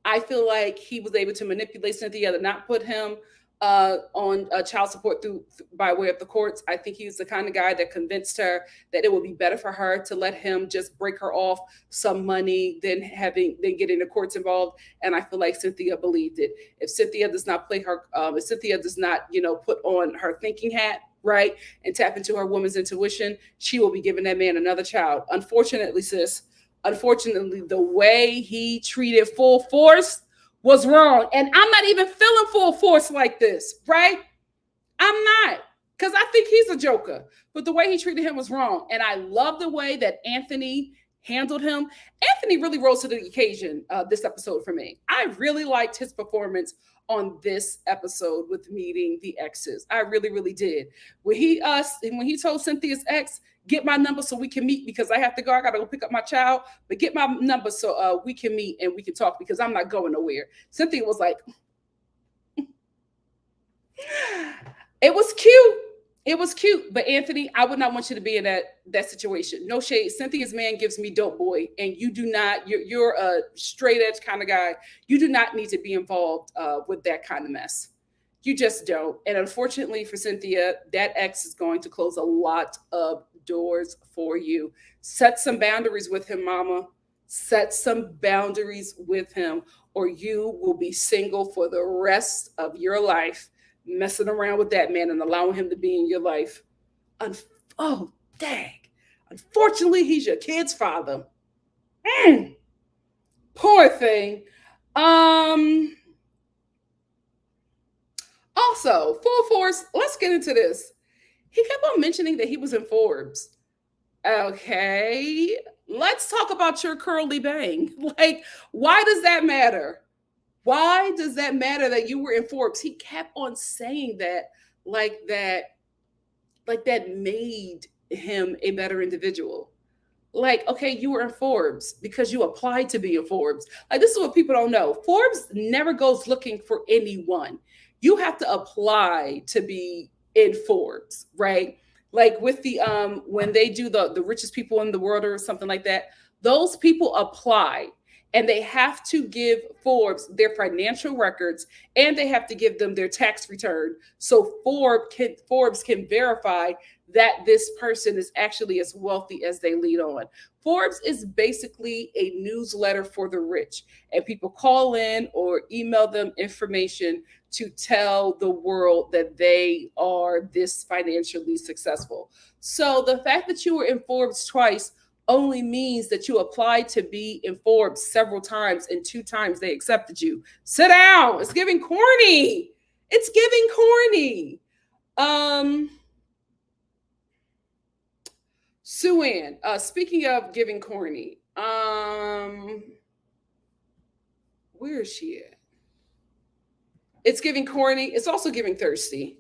I feel like he was able to manipulate Cynthia to not put him on child support by way of the courts. I think he's the kind of guy that convinced her that it would be better for her to let him just break her off some money than getting the courts involved. And I feel like Cynthia believed it. If Cynthia does not if Cynthia does not, put on her thinking hat, right, and tap into her woman's intuition, she will be giving that man another child. Unfortunately, sis. Unfortunately, the way he treated Full Force was wrong. And I'm not even feeling Full Force like this, right? I'm not, because I think he's a joker. But the way he treated him was wrong. And I love the way that Anthony handled him. Anthony really rose to the occasion this episode for me. I really liked his performance on this episode with meeting the exes. I really, really did. When he told Cynthia's ex, get my number so we can meet because I have to go. I got to go pick up my child, but get my number so we can meet and we can talk because I'm not going nowhere. Cynthia was like, it was cute. It was cute. But Anthony, I would not want you to be in that situation. No shade. Cynthia's man gives me dope boy. And you do not, you're a straight edge kind of guy. You do not need to be involved with that kind of mess. You just don't. And unfortunately for Cynthia, that ex is going to close a lot of doors for you. Set some boundaries with him, mama. Set some boundaries with him, or you will be single for the rest of your life, messing around with that man and allowing him to be in your life. Oh, dang. Unfortunately, he's your kid's father. Poor thing. Also, Full Force, let's get into this. He kept on mentioning that he was in Forbes. Okay, let's talk about your curly bang. Like, why does that matter? Why does that matter that you were in Forbes? He kept on saying that like that made him a better individual. Like, okay, you were in Forbes because you applied to be in Forbes. Like, this is what people don't know. Forbes never goes looking for anyone. You have to apply to be in Forbes, right? Like with the when they do the richest people in the world or something like that, those people apply and they have to give Forbes their financial records and they have to give them their tax return so Forbes can verify that this person is actually as wealthy as they lead on. Forbes is basically a newsletter for the rich, and people call in or email them information to tell the world that they are this financially successful. So the fact that you were in Forbes twice only means that you applied to be in Forbes several times and 2 times they accepted you. Sit down. It's giving corny. It's giving corny. Sue-Ann, speaking of giving corny, where is she at? It's giving corny. It's also giving thirsty.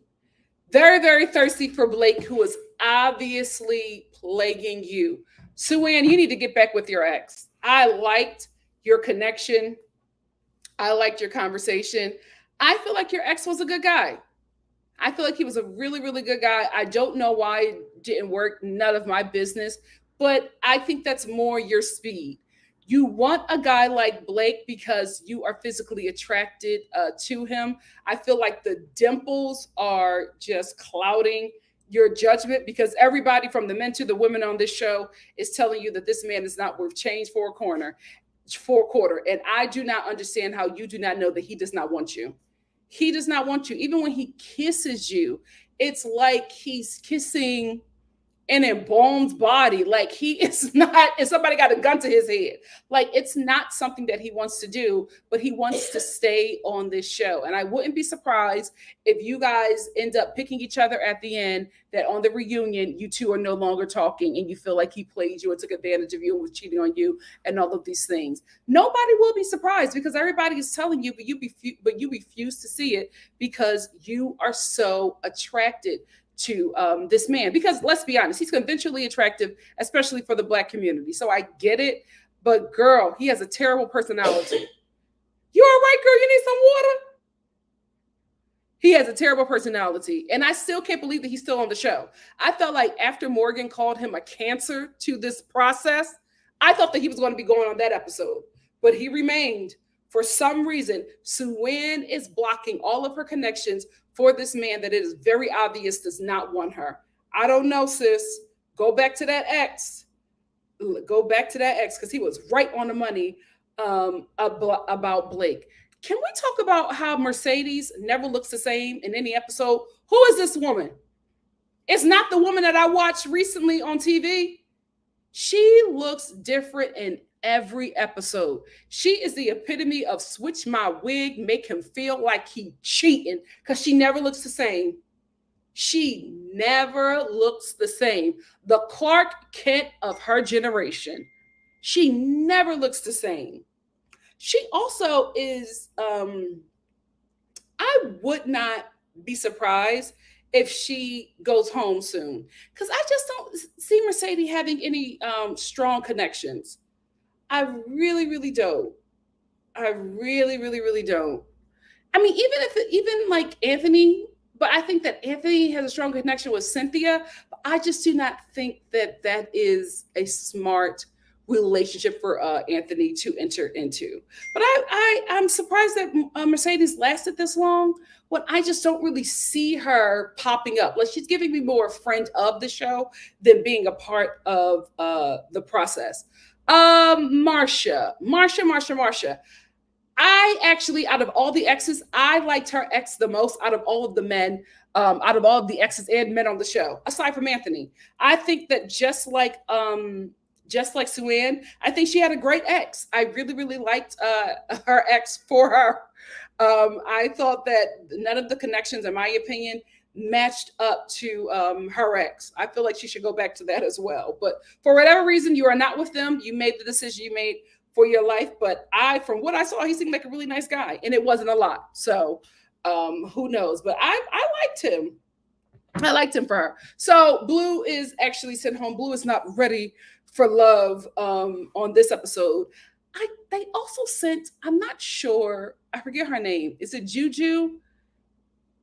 Very, very thirsty for Blake, who is obviously plaguing you. Sue-Ann, you need to get back with your ex. I liked your connection. I liked your conversation. I feel like your ex was a good guy. I feel like he was a really, really good guy. I don't know why it didn't work. None of my business. But I think that's more your speed. You want a guy like Blake because you are physically attracted to him. I feel like the dimples are just clouding your judgment because everybody from the men to the women on this show is telling you that this man is not worth change for a quarter. And I do not understand how you do not know that he does not want you. He does not want you. Even when he kisses you, it's like he's kissing an embalmed body. Like he is not, and somebody got a gun to his head. Like it's not something that he wants to do, but he wants to stay on this show. And I wouldn't be surprised if you guys end up picking each other at the end, that on the reunion, you two are no longer talking and you feel like he played you and took advantage of you and was cheating on you and all of these things. Nobody will be surprised because everybody is telling you, but you refuse to see it because you are so attracted to this man. Because let's be honest, he's conventionally attractive, especially for the Black community. So I get it, but girl, he has a terrible personality. You all right, girl? You need some water? He has a terrible personality. And I still can't believe that he's still on the show. I felt like after Morgan called him a cancer to this process, I thought that he was going to be going on that episode, but he remained. For some reason, Suwan is blocking all of her connections for this man that it is very obvious does not want her. I don't know, sis. Go back to that ex. Go back to that ex because he was right on the money about Blake. Can we talk about how Mercedes never looks the same in any episode? Who is this woman? It's not the woman that I watched recently on TV. She looks different in every episode. She is the epitome of switch my wig, make him feel like he cheating, because she never looks the same. She never looks the same. The Clark Kent of her generation. She never looks the same. She also is, I would not be surprised if she goes home soon, because I just don't see Mercedes having any strong connections. I really, really don't. I really, really, really don't. I mean, even like Anthony, but I think that Anthony has a strong connection with Cynthia. But I just do not think that that is a smart relationship for Anthony to enter into. But I'm surprised that Mercedes lasted this long when I just don't really see her popping up. Like she's giving me more a friend of the show than being a part of the process. Marsha. I actually, out of all the exes, I liked her ex the most out of all of the men, out of all of the exes and men on the show, aside from Anthony. I think that just like Suwan, I think she had a great ex. I really, really liked her ex for her. I thought that none of the connections, in my opinion, matched up to her ex. I feel like she should go back to that as well. But for whatever reason, you are not with them. You made the decision you made for your life. But from what I saw, he seemed like a really nice guy, and it wasn't a lot. So who knows? But I liked him. I liked him for her. So Blue is actually sent home. Blue is not ready for love on this episode. They also sent, I'm not sure, I forget her name. Is it Juju?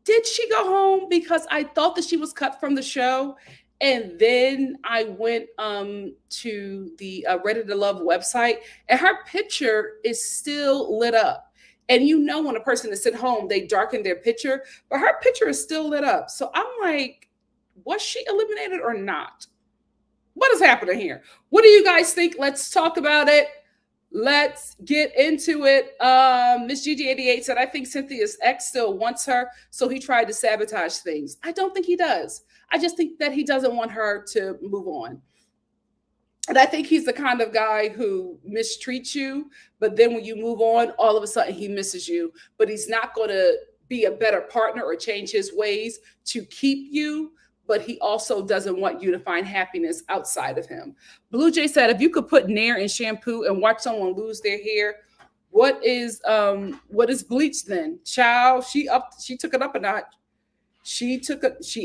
Did she go home? Because I thought that she was cut from the show. And then I went to the Ready to Love website, and her picture is still lit up. And you know when a person is sent home, they darken their picture, but her picture is still lit up. So I'm like, was she eliminated or not? What is happening here? What do you guys think? Let's talk about it. Let's get into it. Miss GG88 said, I think Cynthia's ex still wants her, so he tried to sabotage things. I don't think he does. I just think that he doesn't want her to move on. And I think he's the kind of guy who mistreats you, but then when you move on, all of a sudden he misses you. But he's not going to be a better partner or change his ways to keep you. But he also doesn't want you to find happiness outside of him. Blue Jay said, if you could put Nair in shampoo and watch someone lose their hair, what is bleach then? Child, she took it up a notch. She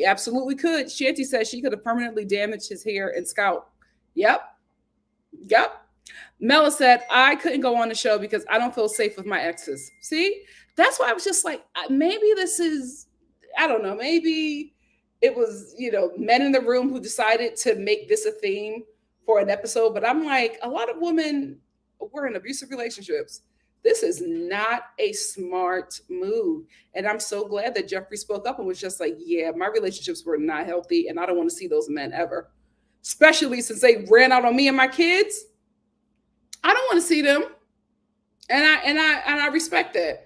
absolutely could. Shanty said she could have permanently damaged his hair and scalp. Yep. Mela said, I couldn't go on the show because I don't feel safe with my exes. See, that's why I was just like, maybe this is, I don't know, maybe it was, men in the room who decided to make this a theme for an episode. But I'm like, a lot of women were in abusive relationships. This is not a smart move. And I'm so glad that Jeffrey spoke up and was just like, yeah, my relationships were not healthy and I don't want to see those men ever. Especially since they ran out on me and my kids. I don't want to see them. And I respect that.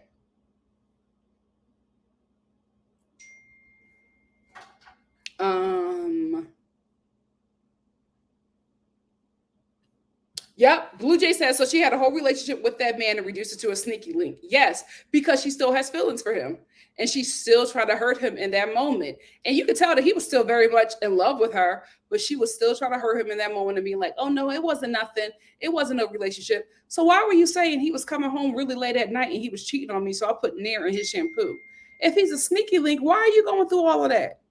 Yep. Blue Jay says, so she had a whole relationship with that man and reduced it to a sneaky link. Yes, because she still has feelings for him. And she still tried to hurt him in that moment. And you could tell that he was still very much in love with her, but she was still trying to hurt him in that moment and being like, oh no, it wasn't nothing. It wasn't a relationship. So why were you saying he was coming home really late at night and he was cheating on me? So I put Nair in his shampoo. If he's a sneaky link, why are you going through all of that?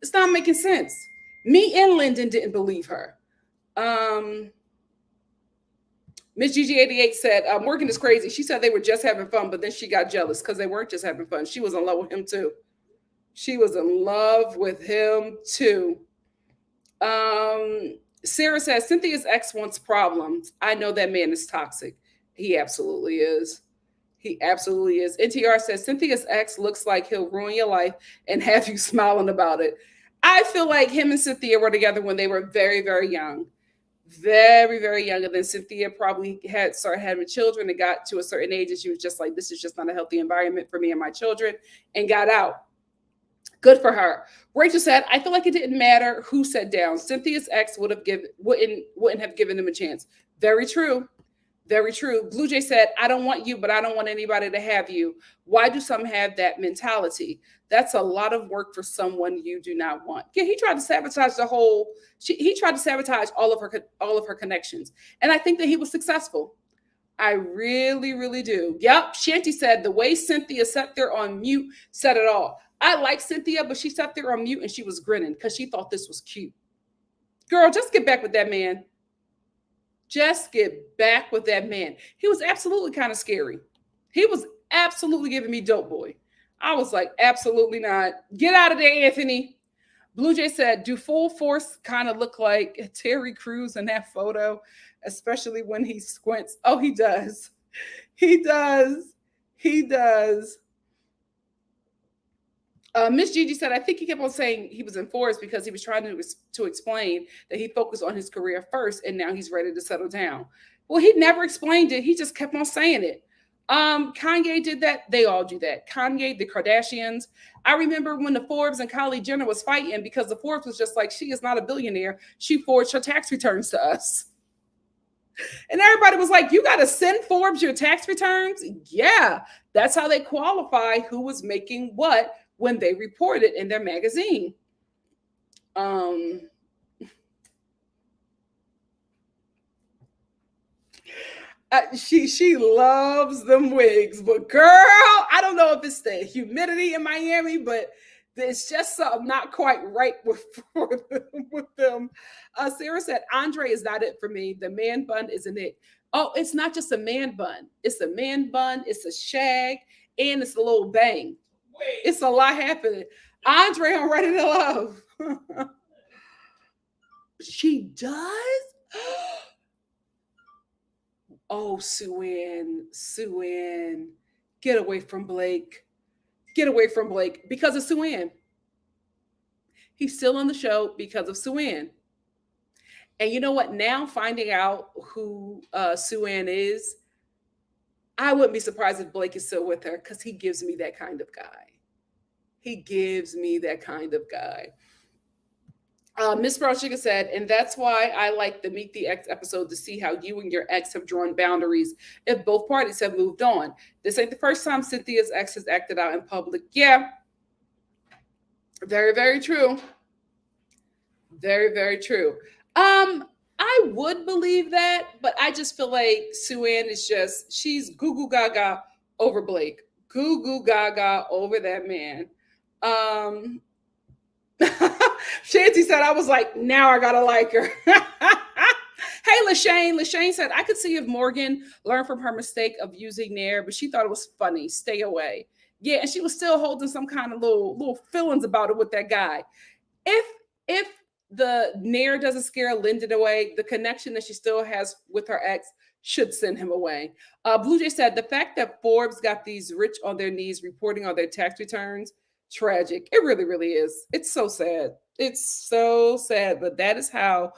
It's not making sense. Me and Lyndon didn't believe her. Miss Gigi88 said, Morgan is crazy. She said they were just having fun, but then she got jealous because they weren't just having fun. She was in love with him too. She was in love with him too. Sarah says, Cynthia's ex wants problems. I know that man is toxic. He absolutely is. He absolutely is. NTR says, Cynthia's ex looks like he'll ruin your life and have you smiling about it. I feel like him and Cynthia were together when they were very, very young. Very, very young. And then Cynthia probably had started having children and got to a certain age and she was just like, this is just not a healthy environment for me and my children, and got out. Good for her. Rachel said, I feel like it didn't matter who sat down. Cynthia's ex wouldn't have given him a chance. Very true. Very true. Blue Jay said, I don't want you, but I don't want anybody to have you. Why do some have that mentality? That's a lot of work for someone you do not want. Yeah, he tried to sabotage he tried to sabotage all of her connections. And I think that he was successful. I really, really do. Yep. Shanty said the way Cynthia sat there on mute said it all. I like Cynthia, but she sat there on mute and she was grinning because she thought this was cute. Girl, just get back with that man. Just get back with that man. He was absolutely kind of scary. He was absolutely giving me dope boy. I was like, absolutely not. Get out of there, Anthony. Blue Jay said, do Full Force kind of look like Terry Crews in that photo, especially when he squints? Oh, he does. He does. He does. Miss Gigi said, I think he kept on saying he was in Forest because he was trying to explain that he focused on his career first and now he's ready to settle down. Well, he never explained it. He just kept on saying it. Kanye did that. They all do that. Kanye, the Kardashians. I remember when the Forbes and Kylie Jenner was fighting because the Forbes was just like, she is not a billionaire. She forged her tax returns to us. And everybody was like, you got to send Forbes your tax returns? Yeah, that's how they qualify who was making what when they report it in their magazine. She loves them wigs, but girl, I don't know if it's the humidity in Miami, but there's just something not quite right with them. Sarah said, Andre is not it for me. The man bun isn't it. Oh, it's not just a man bun. It's a man bun. It's a shag, and it's a little bang. Wait. It's a lot happening. Andre, I'm ready to love. She does? Oh, Sue-Ann, get away from Blake. Get away from Blake because of Sue-Ann. He's still on the show because of Sue-Ann. And you know what? Now finding out who Sue-Ann is, I wouldn't be surprised if Blake is still with her because he gives me that kind of guy. He gives me that kind of guy. Miss Brown Sugar said, and that's why I like the Meet the Ex episode to see how you and your ex have drawn boundaries if both parties have moved on. This ain't the first time Cynthia's ex has acted out in public. Yeah. Very, very true. Very, very true. I would believe that, but I just feel like Sue-Ann is she's goo goo gaga over Blake. Goo goo gaga over that man. Shanty said, I was like, now I gotta like her. Hey, LaShane said, I could see if Morgan learned from her mistake of using Nair, but she thought it was funny. Stay away. Yeah, and she was still holding some kind of little feelings about it with that guy. If the Nair doesn't scare Lyndon away, the connection that she still has with her ex should send him away. Blue Jay said, the fact that Forbes got these rich on their knees reporting on their tax returns, tragic. It really, really is. It's so sad. It's so sad, but that is how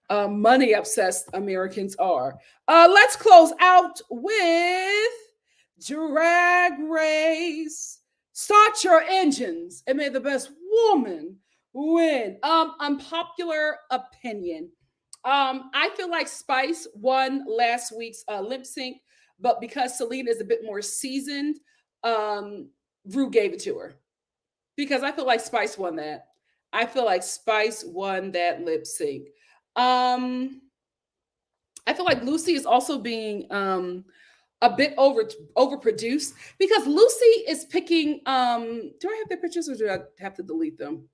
money obsessed Americans are. Let's close out with Drag Race. Start your engines and may the best woman win. Unpopular opinion. I feel like Spice won last week's lip sync, but because Selena is a bit more seasoned, Rue gave it to her because I feel like Spice won that. I feel like Spice won that lip sync. I feel like Lucy is also being a bit overproduced because Lucy is picking. Do I have their pictures or do I have to delete them?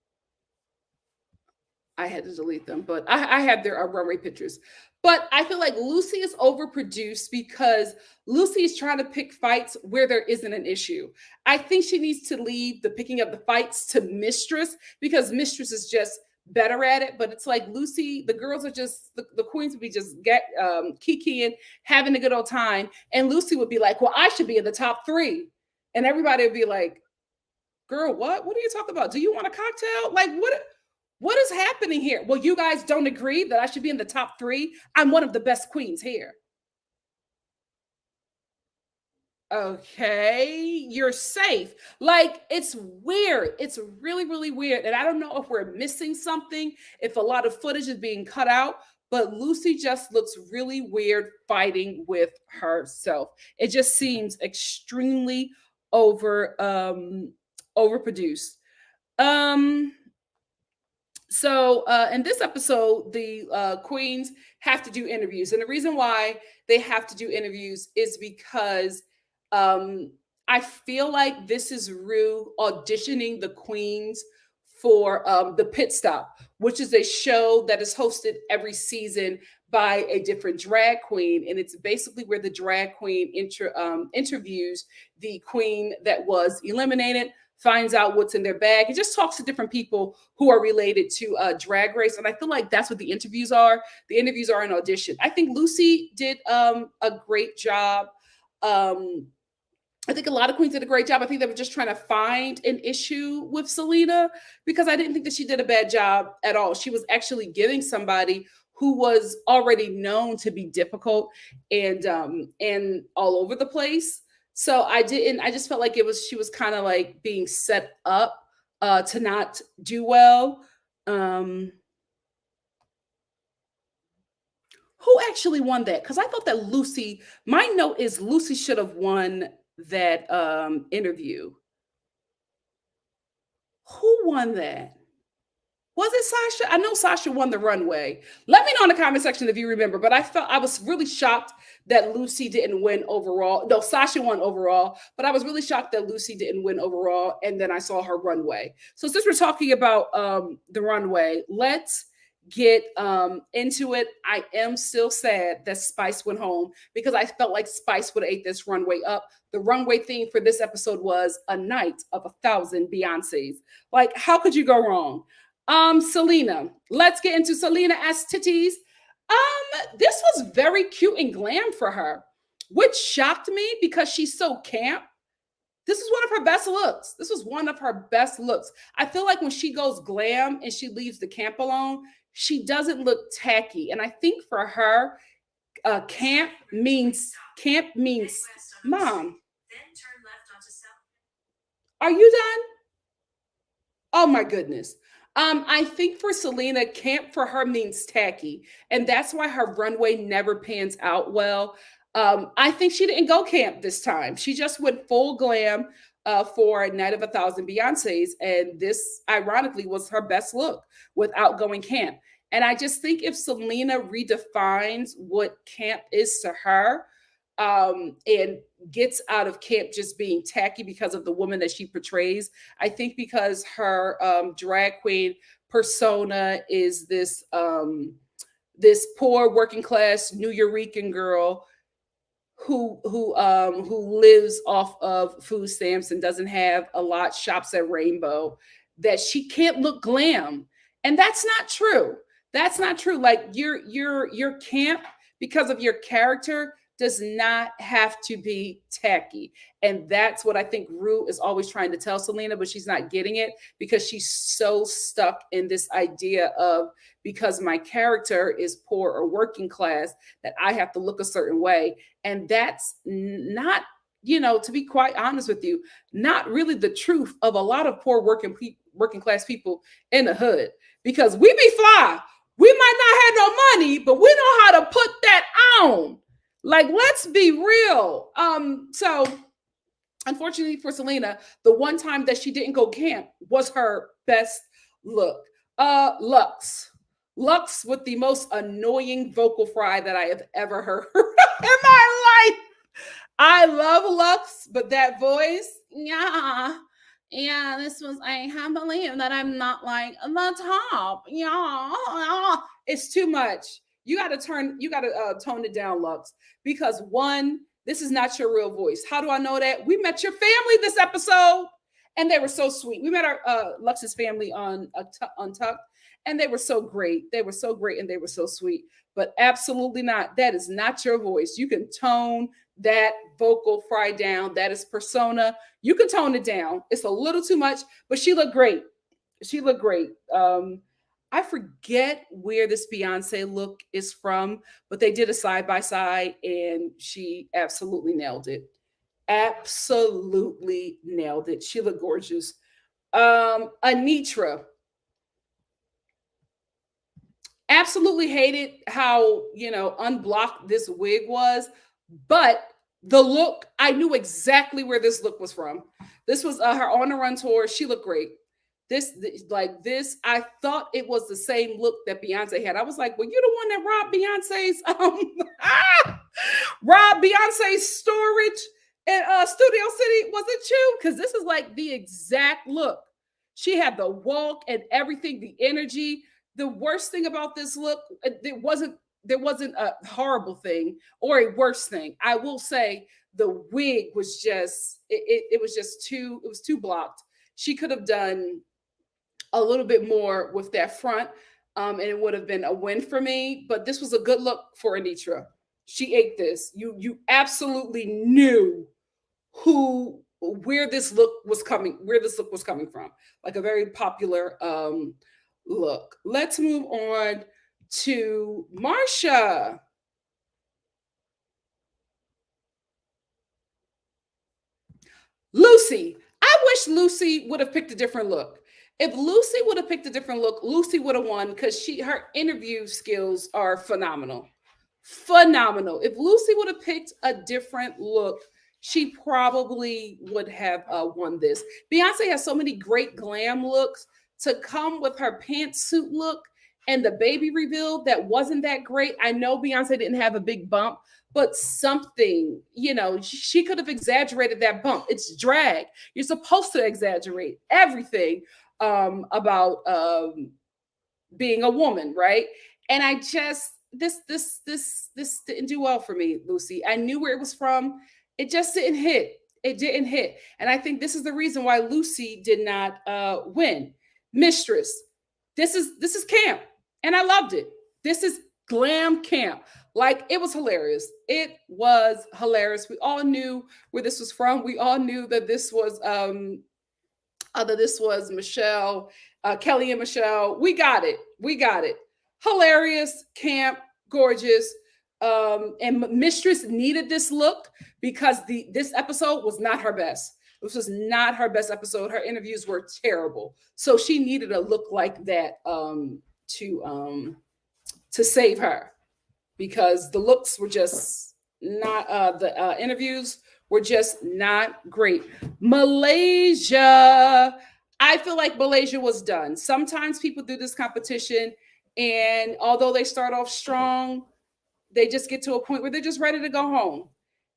I had to delete them, but I have their runway pictures. But I feel like Lucy is overproduced because Lucy is trying to pick fights where there isn't an issue. I think she needs to leave the picking up the fights to Mistress because Mistress is just better at it. But it's like Lucy, the girls are just the queens would be just kikiing, having a good old time, and Lucy would be like, "Well, I should be in the top 3," and everybody would be like, "Girl, what? What are you talking about? Do you want a cocktail? Like what?" What is happening here? Well, you guys don't agree that I should be in the top 3. I'm one of the best queens here. Okay, you're safe. Like, it's weird. It's really, really weird. And I don't know if we're missing something, if a lot of footage is being cut out, but Lucy just looks really weird fighting with herself. It just seems extremely overproduced. So in this episode, the queens have to do interviews. And the reason why they have to do interviews is because I feel like this is Rue auditioning the queens for the Pit Stop, which is a show that is hosted every season by a different drag queen. And it's basically where the drag queen interviews the queen that was eliminated, finds out what's in their bag. It just talks to different people who are related to Drag Race. And I feel like that's what the interviews are. The interviews are an audition. I think Lucy did a great job. I think a lot of queens did a great job. I think they were just trying to find an issue with Selena because I didn't think that she did a bad job at all. She was actually giving somebody who was already known to be difficult and all over the place. So I just felt like she was kind of like being set up to not do well. Who actually won that? Because I thought that my note is Lucy should have won that interview. Who won that? Was it Sasha? I know Sasha won the runway. Let me know in the comment section if you remember, but I was really shocked that Lucy didn't win overall. No, Sasha won overall, but I was really shocked that Lucy didn't win overall. And then I saw her runway. So since we're talking about the runway, let's get into it. I am still sad that Spice went home because I felt like Spice would have ate this runway up. The runway theme for this episode was a night of 1,000 Beyoncés. Like, how could you go wrong? Selena. Let's get into Selena as titties. This was very cute and glam for her, which shocked me because she's so camp. This is one of her best looks. This was one of her best looks. I feel like when she goes glam and she leaves the camp alone, she doesn't look tacky. And I think for her, camp means mom. Are you done? Oh my goodness. I think for Selena, camp for her means tacky, and that's why her runway never pans out well. I think she didn't go camp this time. She just went full glam for a night of 1,000 Beyoncés, and this, ironically, was her best look without going camp. And I just think if Selena redefines what camp is to her, and gets out of camp just being tacky because of the woman that she portrays. I think because her drag queen persona is this this poor working class New Eurekan girl who lives off of food stamps and doesn't have a lot, shops at Rainbow, that she can't look glam. And that's not true. That's not true. Like your camp because of your character does not have to be tacky. And that's what I think Rue is always trying to tell Selena, but she's not getting it because she's so stuck in this idea of, because my character is poor or working class, that I have to look a certain way. And that's not, to be quite honest with you, not really the truth of a lot of poor working class people in the hood, because we be fly. We might not have no money, but we know how to put that on. Like, let's be real. So unfortunately for Selena, the one time that she didn't go camp was her best look. Lux. Lux with the most annoying vocal fry that I have ever heard in my life. I love Lux, but that voice, yeah. Yeah, this was, I can't believe that I'm not like the top. Yeah. It's too much. You gotta tone it down, Lux. Because one, this is not your real voice. How do I know that? We met your family this episode, and they were so sweet. We met our Lux's family on Untucked, and they were so great. They were so great, and they were so sweet. But absolutely not. That is not your voice. You can tone that vocal fry down. That is persona. You can tone it down. It's a little too much, but she looked great. She looked great. I forget where this Beyonce look is from, but they did a side by side and she absolutely nailed it. Absolutely nailed it. She looked gorgeous. Anitra. Absolutely hated how, unblocked this wig was, but the look, I knew exactly where this look was from. This was her On the Run tour. She looked great. This, I thought it was the same look that Beyonce had. I was like, well, you the one that robbed Beyonce's robbed Beyonce's storage at Studio City. Was it you? Because this is like the exact look. She had the walk and everything, the energy. The worst thing about this look, there wasn't a horrible thing or a worse thing. I will say the wig was just it was just too blocked. She could have done a little bit more with that front, and it would have been a win for me. But this was a good look for Anitra. She ate this. You absolutely knew where this look was coming from. Like a very popular look. Let's move on to Marsha. Lucy. I wish Lucy would have picked a different look. If Lucy would have picked a different look, Lucy would have won because her interview skills are phenomenal. Phenomenal. If Lucy would have picked a different look, she probably would have won this. Beyonce has so many great glam looks. To come with her pantsuit look and the baby reveal that wasn't that great. I know Beyonce didn't have a big bump, but something, she could have exaggerated that bump. It's drag. You're supposed to exaggerate everything about being a woman, right? And I just this didn't do well for me, Lucy. I knew where it was from. It just didn't hit. It didn't hit, and I think this is the reason why Lucy did not win. Mistress, this is camp, and I loved it. This is glam camp. Like, it was hilarious. It was hilarious. We all knew where this was from. We all knew that this was Michelle, Kelly and Michelle. We got it. Hilarious, camp, gorgeous. And Mistress needed this look because this episode was not her best. This was not her best episode. Her interviews were terrible. So she needed a look like that to save her, because the looks were just not, the interviews were just not great. Malaysia. I feel like Malaysia was done. Sometimes people do this competition, and although they start off strong, they just get to a point where they're just ready to go home.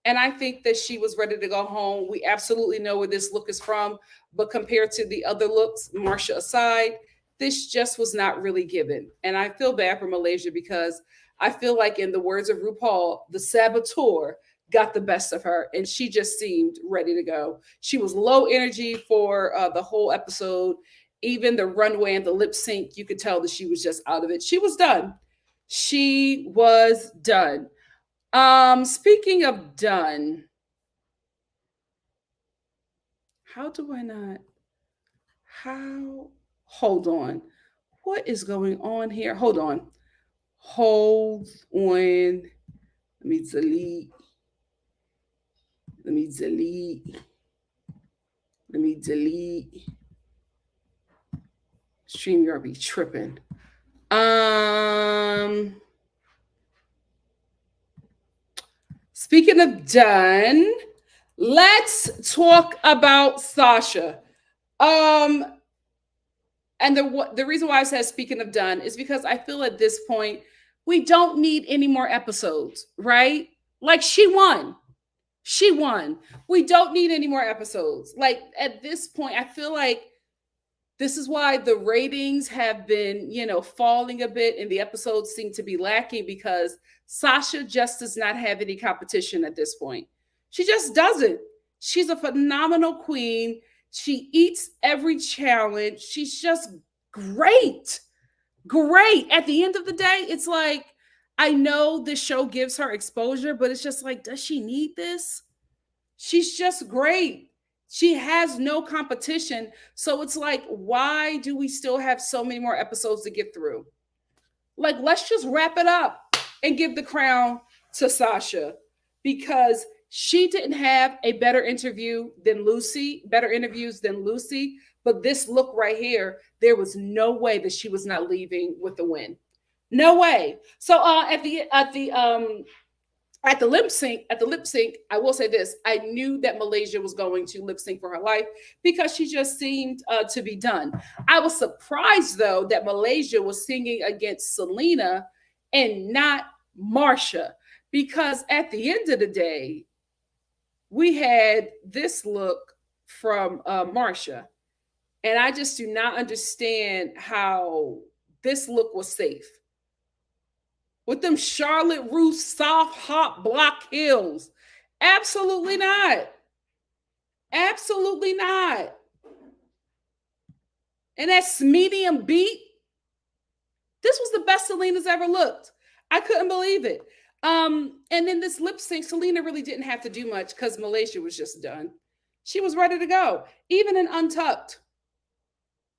And I think that she was ready to go home. We absolutely know where this look is from, but compared to the other looks, Marsha aside, this just was not really given. And I feel bad for Malaysia because I feel like, in the words of RuPaul, the saboteur got the best of her, and she just seemed ready to go. She was low energy for the whole episode. Even the runway and the lip sync, you could tell that she was just out of it. She was done. She was done. Speaking of done, hold on. What is going on here? Hold on. Let me delete. StreamYard be tripping. Speaking of done, let's talk about Sasha. Um, and the reason why I said speaking of done is because I feel at this point we don't need any more episodes, right? Like she won. She won. We don't need any more episodes. Like at this point, I feel like this is why the ratings have been, falling a bit and the episodes seem to be lacking because Sasha just does not have any competition at this point. She just doesn't. She's a phenomenal queen. She eats every challenge. She's just great. Great. At the end of the day, it's like, I know this show gives her exposure, but it's just like, does she need this? She's just great. She has no competition. So it's like, why do we still have so many more episodes to get through? Like, let's just wrap it up and give the crown to Sasha because she didn't have a better interview than Lucy, better interviews than Lucy. But this look right here, there was no way that she was not leaving with the win. No way. So at the lip sync, I will say this: I knew that Malaysia was going to lip sync for her life because she just seemed to be done. I was surprised though that Malaysia was singing against Selena and not Marsha, because at the end of the day, we had this look from Marsha, and I just do not understand how this look was safe. With them Charlotte Russe soft hot block heels. Absolutely not. Absolutely not. And that medium beat, this was the best Selena's ever looked. I couldn't believe it. And then this lip sync, Selena really didn't have to do much because Malaysia was just done. She was ready to go. Even in Untucked,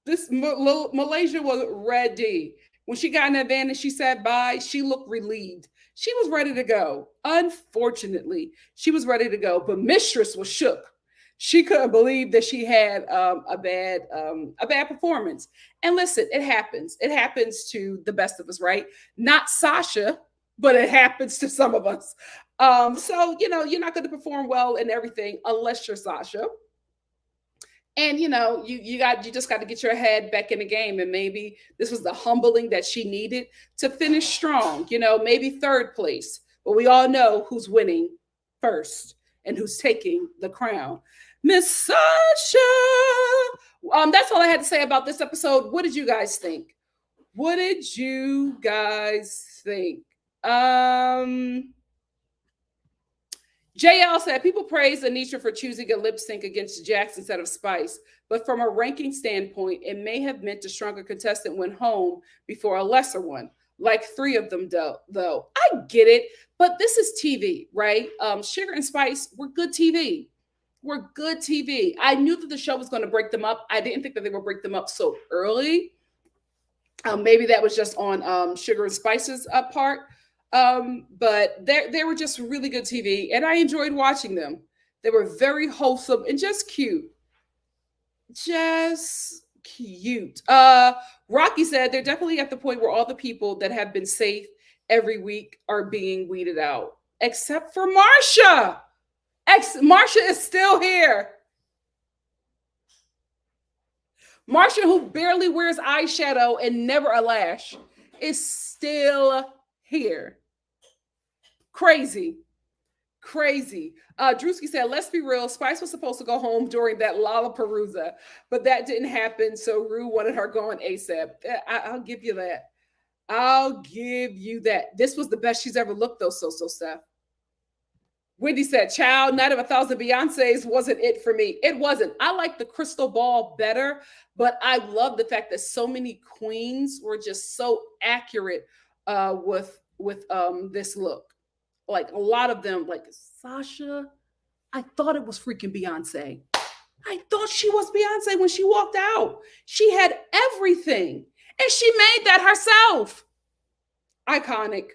this Malaysia was ready. When she got in that van and she said bye, she looked relieved. She was ready to go. Unfortunately, she was ready to go, but Mistress was shook. She couldn't believe that she had a bad performance. And listen, it happens. It happens to the best of us, right? Not Sasha, but it happens to some of us. So you're not going to perform well in everything unless you're Sasha. And you just got to get your head back in the game, and maybe this was the humbling that she needed to finish strong. Maybe third place, but we all know who's winning first and who's taking the crown. Miss Sasha. That's all I had to say about this episode. What did you guys think? What did you guys think? JL said, people praise Anisha for choosing a lip sync against Jax instead of Spice, but from a ranking standpoint, it may have meant a stronger contestant went home before a lesser one, like 3 of them though. I get it, but this is TV, right? Sugar and Spice were good TV. We're good TV. I knew that the show was going to break them up. I didn't think that they would break them up so early. Maybe that was just on Sugar and Spice's part. But they were just really good TV, and I enjoyed watching them. They were very wholesome and just cute. Just cute. Rocky said they're definitely at the point where all the people that have been safe every week are being weeded out, except for Marsha. Marsha is still here. Marsha, who barely wears eyeshadow and never a lash, is still here. Crazy. Drewski said, let's be real. Spice was supposed to go home during that Lollapalooza, but that didn't happen. So Rue wanted her going ASAP. I'll give you that. I'll give you that. This was the best she's ever looked, though, So Steph. Wendy said, child, Night of 1,000 Beyoncés wasn't it for me. It wasn't. I like the crystal ball better, but I love the fact that so many queens were just so accurate with this look. Like a lot of them, like Sasha, I thought it was freaking Beyonce. I thought she was Beyonce when she walked out. She had everything, and she made that herself. Iconic.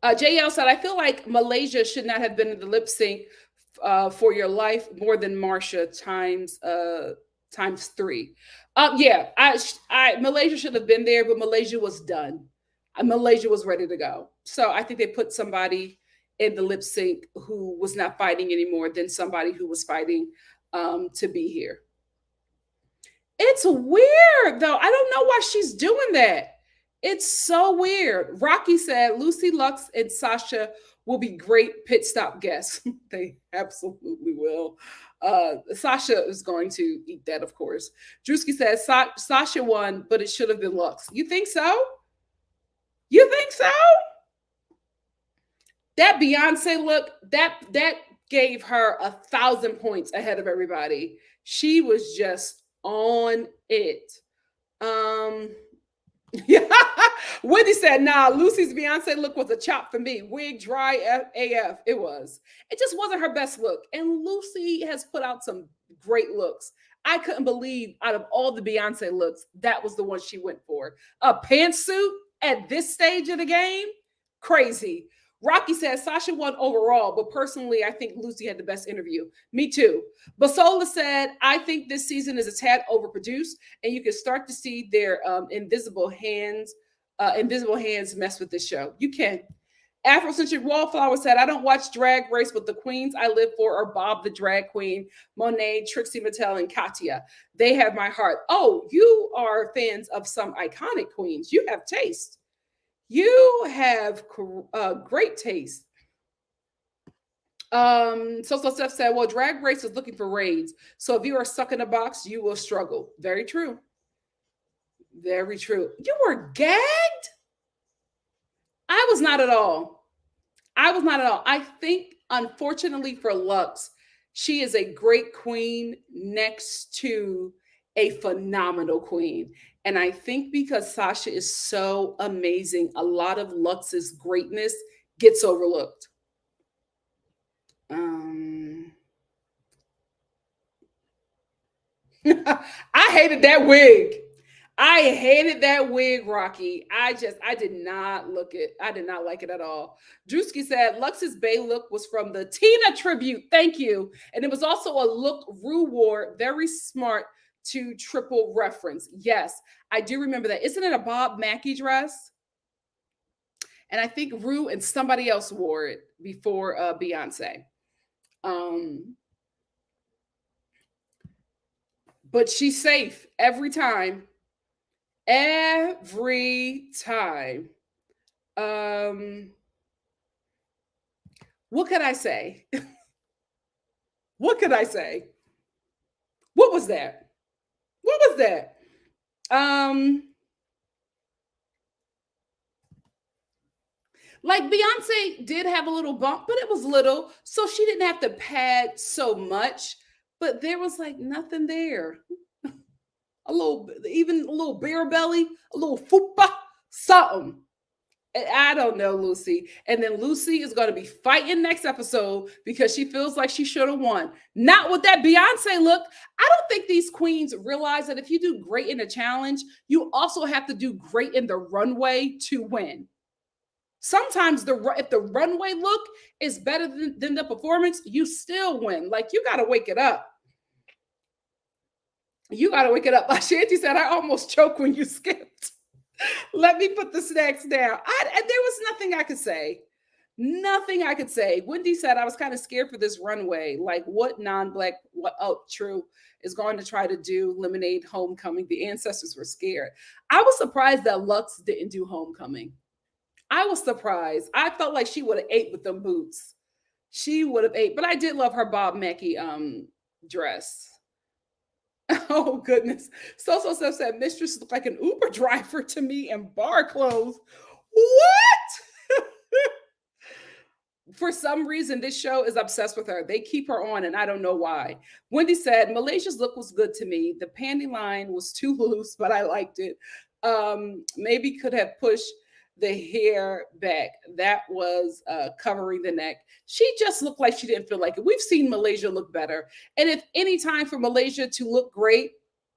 JL said, I feel like Malaysia should not have been in the lip sync for your life more than Marsha times times 3. Yeah, Malaysia should have been there, but Malaysia was done. Malaysia was ready to go. So I think they put somebody in the lip sync who was not fighting anymore than somebody who was fighting to be here. It's weird though. I don't know why she's doing that. It's so weird. Rocky said Lucy, Lux, and Sasha will be great pit stop guests. They absolutely will. Sasha is going to eat that, of course. Drewski says Sasha won, but it should have been Lux. You think so? You think so? That Beyonce look, that gave her 1,000 points ahead of everybody. She was just on it. Yeah. Wendy said, nah, Lucy's Beyonce look was a chop for me. Wig dry AF. It was. It just wasn't her best look. And Lucy has put out some great looks. I couldn't believe out of all the Beyonce looks, that was the one she went for. A pantsuit at this stage of the game? Crazy. Rocky says Sasha won overall, but personally, I think Lucy had the best interview. Me too. Basola said, I think this season is a tad overproduced, and you can start to see their invisible hands mess with this show. You can. Afrocentric Wallflower said, I don't watch Drag Race, but the queens I live for are Bob the Drag Queen, Monet, Trixie Mattel, and Katya. They have my heart. Oh, you are fans of some iconic queens. You have taste. You have great taste. So Steph said, well, Drag Race is looking for raids. So if you are stuck in a box, you will struggle. Very true. Very true. You were gagged? I was not at all. I think, unfortunately for Lux, she is a great queen next to a phenomenal queen. And I think because Sasha is so amazing, a lot of Lux's greatness gets overlooked. I hated that wig. I hated that wig, Rocky. I did not like it at all. Drewski said Lux's Bay look was from the Tina tribute. Thank you. And it was also a look Rue wore. Very smart to triple reference. Yes, I do remember that. Isn't it a Bob Mackie dress? And I think Rue and somebody else wore it before Beyonce. But she's safe every time. Every time. What could I say? What could I say? What was that? What was that? Like Beyonce did have a little bump, but it was little, so she didn't have to pad so much. But there was like nothing there. A little bare belly, a little fupa, something. I don't know, Lucy. And then Lucy is going to be fighting next episode because she feels like she should have won. Not with that Beyonce look. I don't think these queens realize that if you do great in a challenge, you also have to do great in the runway to win. Sometimes if the runway look is better than the performance, you still win. Like, you got to wake it up. You got to wake it up. Shanti said, I almost choked when you skipped. Let me put the snacks down. There was nothing I could say. Nothing I could say. Wendy said, I was kind of scared for this runway. Like, what non-Black, True is going to try to do Lemonade Homecoming. The ancestors were scared. I was surprised that Lux didn't do Homecoming. I was surprised. I felt like she would have ate with them boots. She would have ate. But I did love her Bob Mackie dress. Oh, goodness. So said, Mistress looked like an Uber driver to me in bar clothes. What? For some reason, this show is obsessed with her. They keep her on, and I don't know why. Wendy said, Malaysia's look was good to me. The panty line was too loose, but I liked it. Maybe could have pushed the hair back. That was covering the neck. She just looked like she didn't feel like it. We've seen Malaysia look better. And if any time for Malaysia to look great,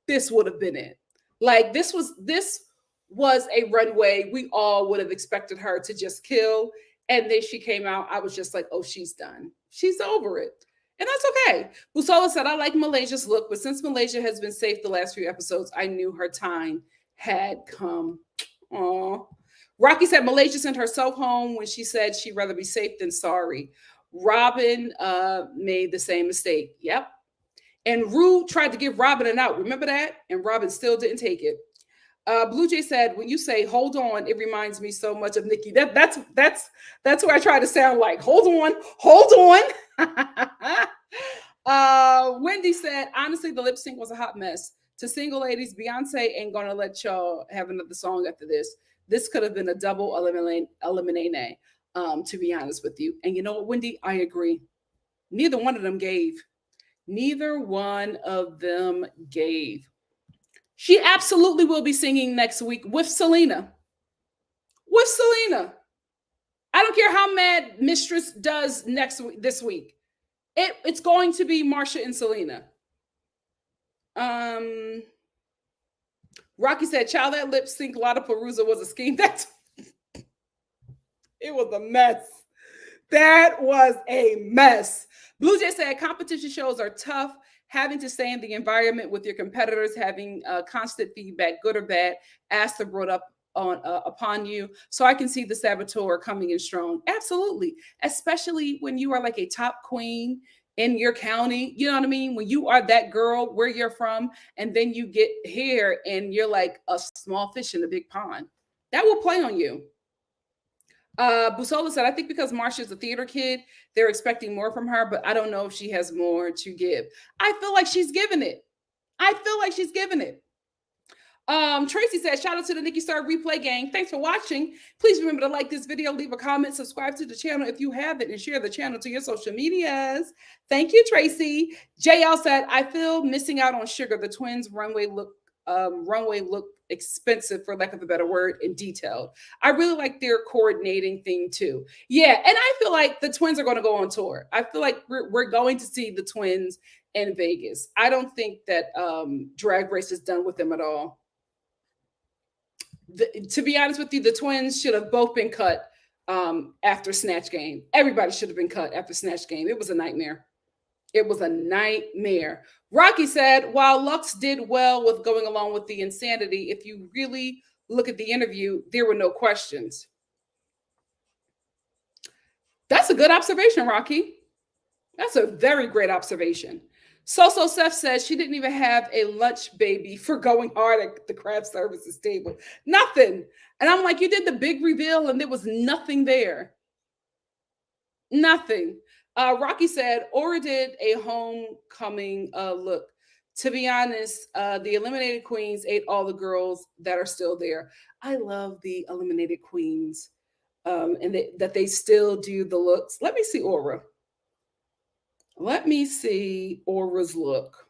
this would have been it. Like, this was a runway we all would have expected her to just kill. And then she came out. I was just like, oh, she's done. She's over it. And that's okay. Busola said, I like Malaysia's look, but since Malaysia has been safe the last few episodes, I knew her time had come. Aww. Rocky said Malaysia sent herself home when she said she'd rather be safe than sorry. Robin made the same mistake. Yep. And Rue tried to give Robin an out. Remember that? And Robin still didn't take it. Blue Jay said, when you say hold on, it reminds me so much of Nikki. That's what I try to sound like. Hold on. Wendy said, honestly, the lip sync was a hot mess. To single ladies, Beyonce ain't gonna let y'all have another song after this. This could have been a double eliminate, to be honest with you. And you know what, Wendy? I agree. Neither one of them gave. Neither one of them gave. She absolutely will be singing next week with Selena. With Selena. I don't care how mad Mistress does this week. It's going to be Marsha and Selena. Rocky said, child, that lip sync Lollapalooza was a scheme. It was a mess. That was a mess. Blue Jay said, competition shows are tough. Having to stay in the environment with your competitors, having constant feedback, good or bad, asked or brought up upon you. So I can see the saboteur coming in strong. Absolutely. Especially when you are like a top queen in your county. You know what I mean? When you are that girl where you're from, and then you get here and you're like a small fish in a big pond. That will play on you. Busola said, I think because Marsha's a theater kid, they're expecting more from her, but I don't know if she has more to give. I feel like she's giving it. Tracy said, shout out to the Nikki.Star replay gang. Thanks for watching. Please remember to like this video, leave a comment, subscribe to the channel if you haven't, and share the channel to your social medias. Thank you, Tracy. JL said, I feel missing out on Sugar. The twins runway look expensive, for lack of a better word, and detailed. I really like their coordinating thing too. Yeah, and I feel like the twins are going to go on tour. I feel like we're going to see the twins in Vegas. I don't think that Drag Race is done with them at all. To be honest with you, the twins should have both been cut after Snatch Game. Everybody should have been cut after Snatch Game. It was a nightmare. It was a nightmare. Rocky said, while Lux did well with going along with the insanity, if you really look at the interview, there were no questions. That's a good observation, Rocky. That's a very great observation. So Seth says she didn't even have a lunch baby for going hard at the craft services table. Nothing. And I'm like, you did the big reveal and there was nothing there. Nothing. Rocky said, Aura did a homecoming look. To be honest, the eliminated queens ate all the girls that are still there. I love the eliminated queens and that they still do the looks. Let me see Aura. Let me see Aura's look.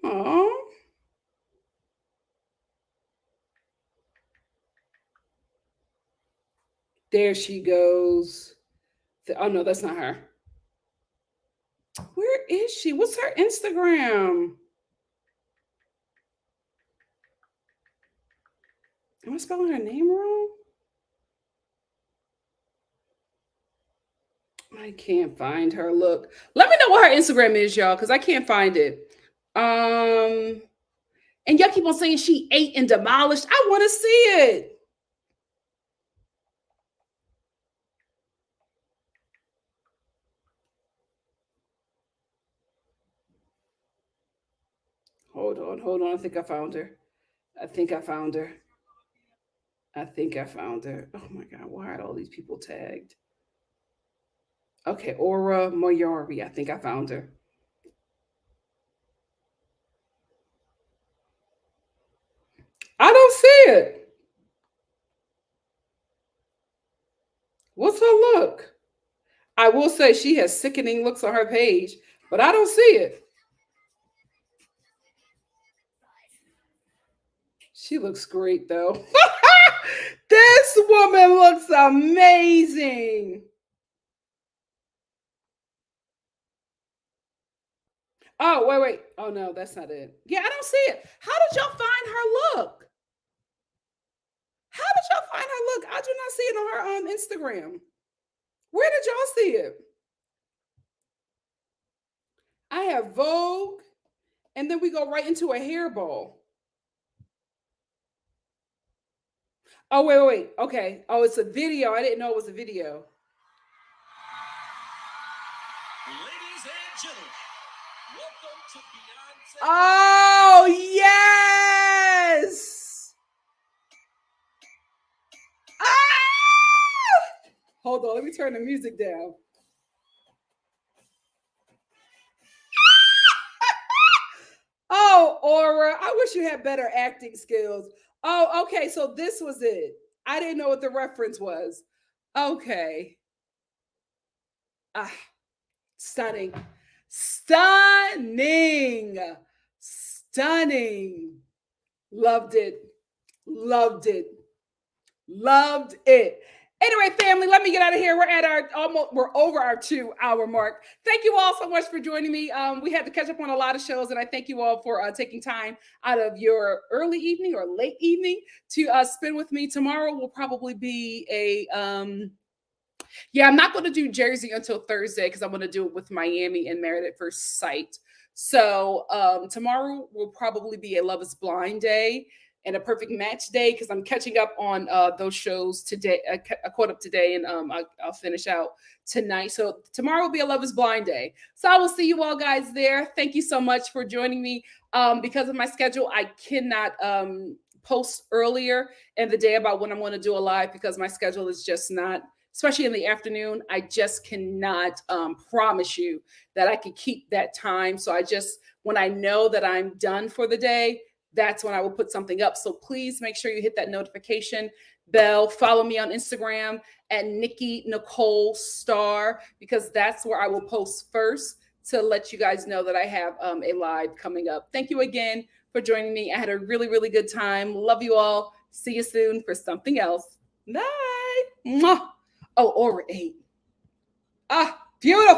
Aww. There she goes. Oh, no, that's not her. Where is she? What's her Instagram? Am I spelling her name wrong? I can't find her. Look, let me know what her Instagram is, y'all, because I can't find it. And y'all keep on saying she ate and demolished. I want to see it. Hold on. I think I found her. Oh my God, why are all these people tagged? Okay, Aura Moyari. I think I found her. I don't see it. What's her look? I will say she has sickening looks on her page, but I don't see it. She looks great though. This woman looks amazing. Oh, wait. Oh no, that's not it. Yeah, I don't see it. How did y'all find her look? How did y'all find her look? I do not see it on her Instagram. Where did y'all see it? I have Vogue, and then we go right into a hairball. Oh, wait. Okay. Oh, it's a video. I didn't know it was a video. Ladies and gentlemen, welcome to Fiance. Oh, yes. Ah! Hold on. Let me turn the music down. Oh, Aura, I wish you had better acting skills. Oh, okay. So this was it. I didn't know what the reference was. Okay. Ah, stunning. Stunning. Stunning. Loved it. Loved it. Loved it. Anyway, family, let me get out of here. We're over our 2-hour mark. Thank you all so much for joining me. We had to catch up on a lot of shows, and I thank you all for taking time out of your early evening or late evening to spend with me. Tomorrow will probably be I'm not going to do Jersey until Thursday because I want to do it with Miami and Married at First Sight. So tomorrow will probably be a Love is Blind day and a Perfect Match day because I'm catching up on those shows today. I caught up today, and I'll finish out tonight. So tomorrow will be a Love is Blind day. So I will see you all guys there. Thank you so much for joining me. Because of my schedule, I cannot post earlier in the day about when I'm going to do a live because my schedule is just not, especially in the afternoon. I just cannot promise you that I can keep that time. So when I know that I'm done for the day, that's when I will put something up. So please make sure you hit that notification bell. Follow me on Instagram at NikkiNicoleStar because that's where I will post first to let you guys know that I have a live coming up. Thank you again for joining me. I had a really, really good time. Love you all. See you soon for something else. Bye. Mwah. Oh, Aura 8. Ah, beautiful.